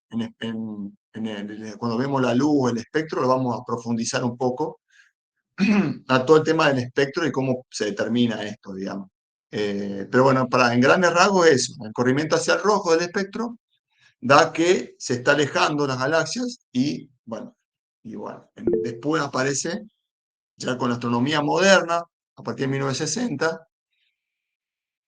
cuando vemos la luz, el espectro, lo vamos a profundizar un poco a todo el tema del espectro y cómo se determina esto, digamos. Pero bueno, en grandes rasgos eso, el corrimiento hacia el rojo del espectro da que se está alejando las galaxias y bueno, después aparece ya con la astronomía moderna, a partir de 1960,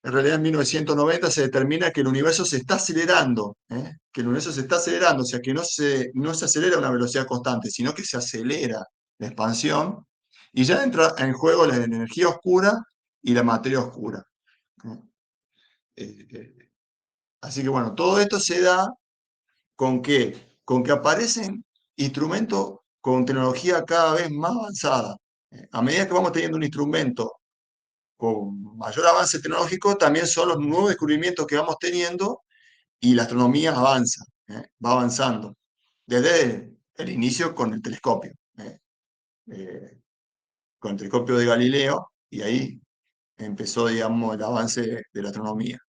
en realidad en 1990 se determina que el universo se está acelerando, que el universo se está acelerando, o sea que no se acelera a una velocidad constante, sino que se acelera la expansión y ya entra en juego la energía oscura y la materia oscura. Así que bueno, todo esto se da con que aparecen instrumentos con tecnología cada vez más avanzada. A medida que vamos teniendo un instrumento con mayor avance tecnológico, también son los nuevos descubrimientos que vamos teniendo y la astronomía avanza, va avanzando. Desde el inicio con el telescopio, con el telescopio de Galileo, y ahí empezó, digamos, el avance de la astronomía.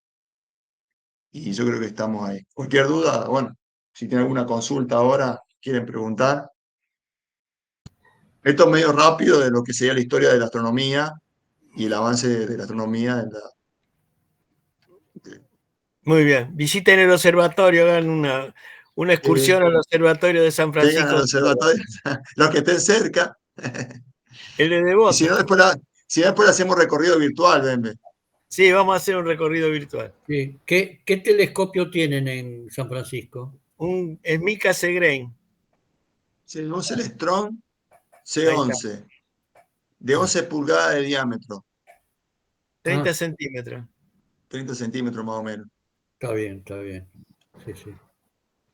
Y yo creo que estamos ahí. Cualquier duda, bueno, si tienen alguna consulta ahora, quieren preguntar. Esto es medio rápido de lo que sería la historia de la astronomía y el avance de la astronomía en la, Muy bien. Visiten el observatorio, hagan una excursión al observatorio de San vengan Francisco. al observatorio, los que estén cerca. El de Y Devoto. si no, después hacemos recorrido virtual, Benbe. Sí, vamos a hacer un recorrido virtual. Sí. ¿Qué telescopio tienen en San Francisco? Un Smica Segrain. Sí, un Celestron Ahí está. C11, de 11 pulgadas de diámetro, 30 centímetros. 30 centímetros más o menos. Está bien, está bien. Sí, sí.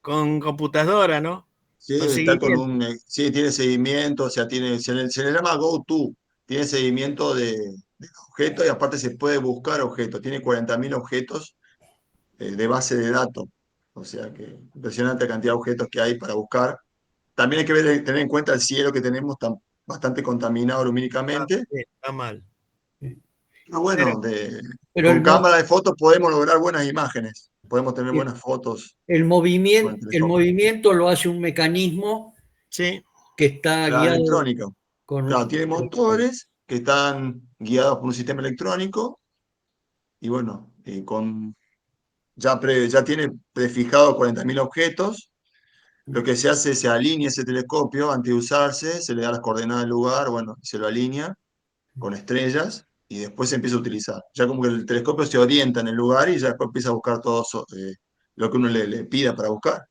Con computadora, ¿no? Sí, Con está con seguimiento. sí, tiene seguimiento, o sea, se le llama Go-To, tiene seguimiento de objetos y aparte se puede buscar objetos, tiene 40.000 objetos de base de datos, o sea que impresionante cantidad de objetos que hay para buscar. También hay que tener en cuenta el cielo que tenemos tan, bastante contaminado lumínicamente, Sí, está mal. pero Pero bueno, Pero con cámara de fotos podemos lograr buenas imágenes, podemos tener buenas fotos con el el telescopio. movimiento lo hace un mecanismo sí, que está La guiado electrónica. con Claro, un tiene motores que están guiados por un sistema electrónico y bueno, ya tiene prefijado 40.000 objetos. Lo que se hace es se alinea ese telescopio antes de usarse, se le da las coordenadas del lugar, bueno, y se lo alinea con estrellas y después se empieza a utilizar. Ya como que el telescopio se orienta en el lugar y ya después empieza a buscar todo lo que uno le pida para buscar.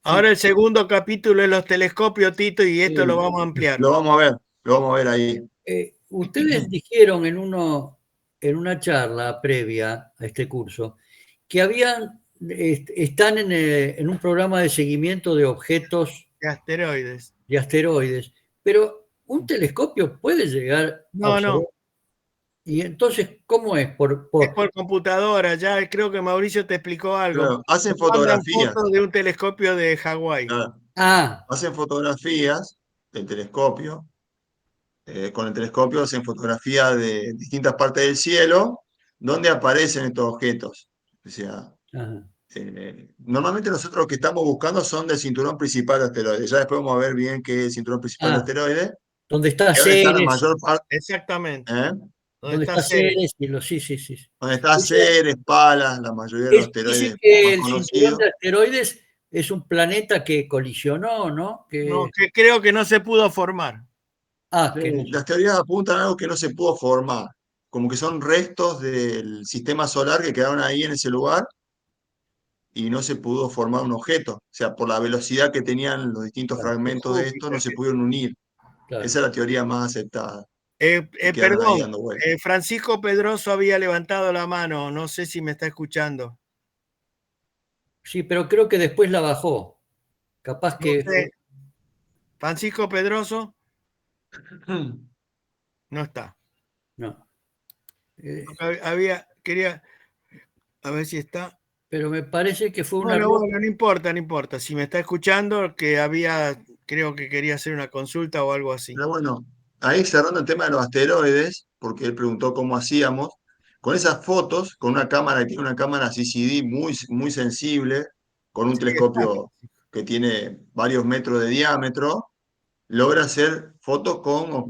ahora Sí. el segundo capítulo es los telescopios, Tito, y esto lo Sí, vamos a ampliar. lo vamos a ver ahí. Ustedes dijeron en una charla previa a este curso que están en un programa de seguimiento de objetos De asteroides. de asteroides, pero un telescopio puede llegar a No, observar. no, Y entonces, ¿cómo es? es por computadora. Ya creo que Mauricio te explicó algo. Claro, hacen Nos mandan fotografías. fotos de un telescopio de Hawái. Claro. Ah, Hacen fotografías del telescopio. Con el telescopio hacen fotografías de distintas partes del cielo donde aparecen estos objetos. O sea, ajá. normalmente nosotros lo que estamos buscando son del cinturón principal de asteroides. Ya después vamos a ver bien qué es el cinturón principal de Ah, asteroides, donde está que es donde está la Ceres, mayor parte, Exactamente. ¿eh? ¿Dónde donde está está Ceres? Ceres y los sí, sí, sí. Donde está Eso Ceres, Palas, la mayoría de los dicen asteroides que más el cinturón conocidos. de asteroides es un planeta que colisionó, ¿no? No, que creo que no se pudo formar. Que no Las sé. teorías apuntan a algo que no se pudo formar, como que son restos del sistema solar que quedaron ahí en ese lugar y no se pudo formar un objeto. O sea, por la velocidad que tenían los distintos Claro, De fragmentos de esto, no Júpiter. se pudieron unir. claro. Esa es la teoría más aceptada y quedaron ahí Perdón, dando vueltas. Francisco Pedroso había levantado la mano. No sé si me está escuchando. Sí, pero creo que después la bajó. Capaz No que sé. Francisco Pedroso no está. no. Quería, a ver si está. Pero me parece que fue un Bueno, error. bueno, no importa, no importa. Si me está escuchando, creo que quería hacer una consulta o algo así. Pero bueno, ahí cerrando el tema de los asteroides, porque él preguntó cómo hacíamos, con esas fotos, con una cámara que tiene una cámara CCD muy, muy sensible, con un Sí, está. telescopio que tiene varios metros de diámetro, logra hacer fotos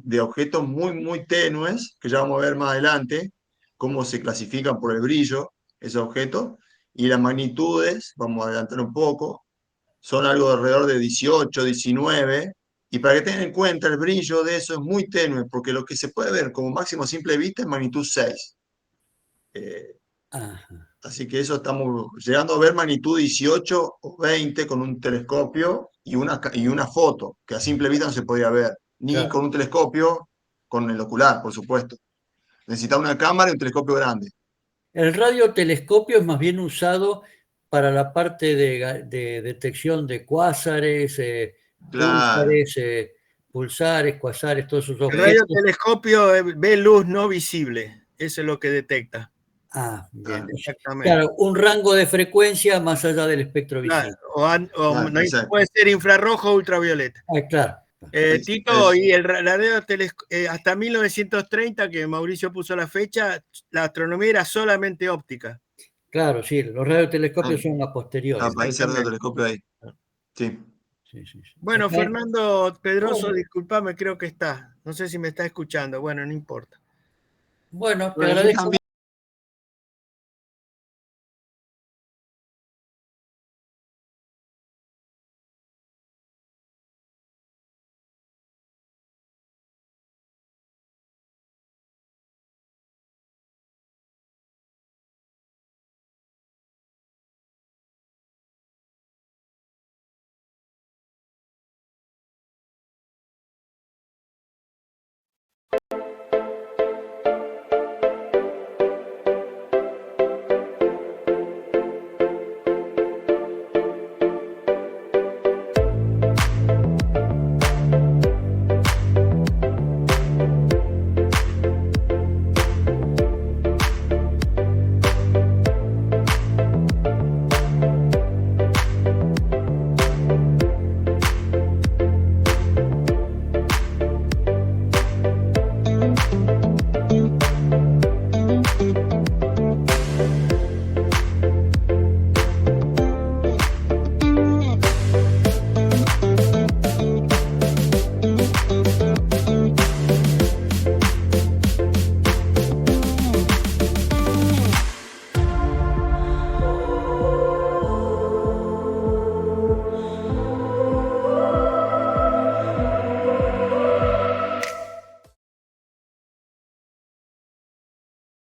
de objetos muy, muy tenues, que ya vamos a ver más adelante, cómo se clasifican por el brillo esos objetos, y las magnitudes, vamos a adelantar un poco, son algo de alrededor de 18, 19, y para que tengan en cuenta el brillo de eso es muy tenue, porque lo que se puede ver como máximo a simple vista es magnitud 6. Eh, Ajá, Así que eso estamos llegando a ver magnitud 18 o 20 con un telescopio y una foto, que a simple vista no se podía ver, ni claro. con un telescopio, con el ocular, por supuesto. Necesita una cámara y un telescopio grande. El radiotelescopio es más bien usado para la parte de detección de cuásares, Claro. pulsares, cuasares, todos esos El objetos. radiotelescopio ve luz no visible. Eso es lo que detecta. Ah, bien. Claro, Exactamente. Claro, un rango de frecuencia más allá del espectro Claro, visible. claro, exacto. puede ser infrarrojo o ultravioleta. Claro. Tito, y hasta 1930, que Mauricio puso la fecha, la astronomía era solamente óptica. Claro, sí, los radiotelescopios Ah, son a posteriori. para ahí cerrar el Exactamente. telescopio ahí. Sí. Sí, sí, sí. Bueno, Acá, Fernando Pedroso, bueno, discúlpame, creo que está. No sé si me está escuchando. Bueno, no importa. bueno, te Bueno, yo agradezco. también.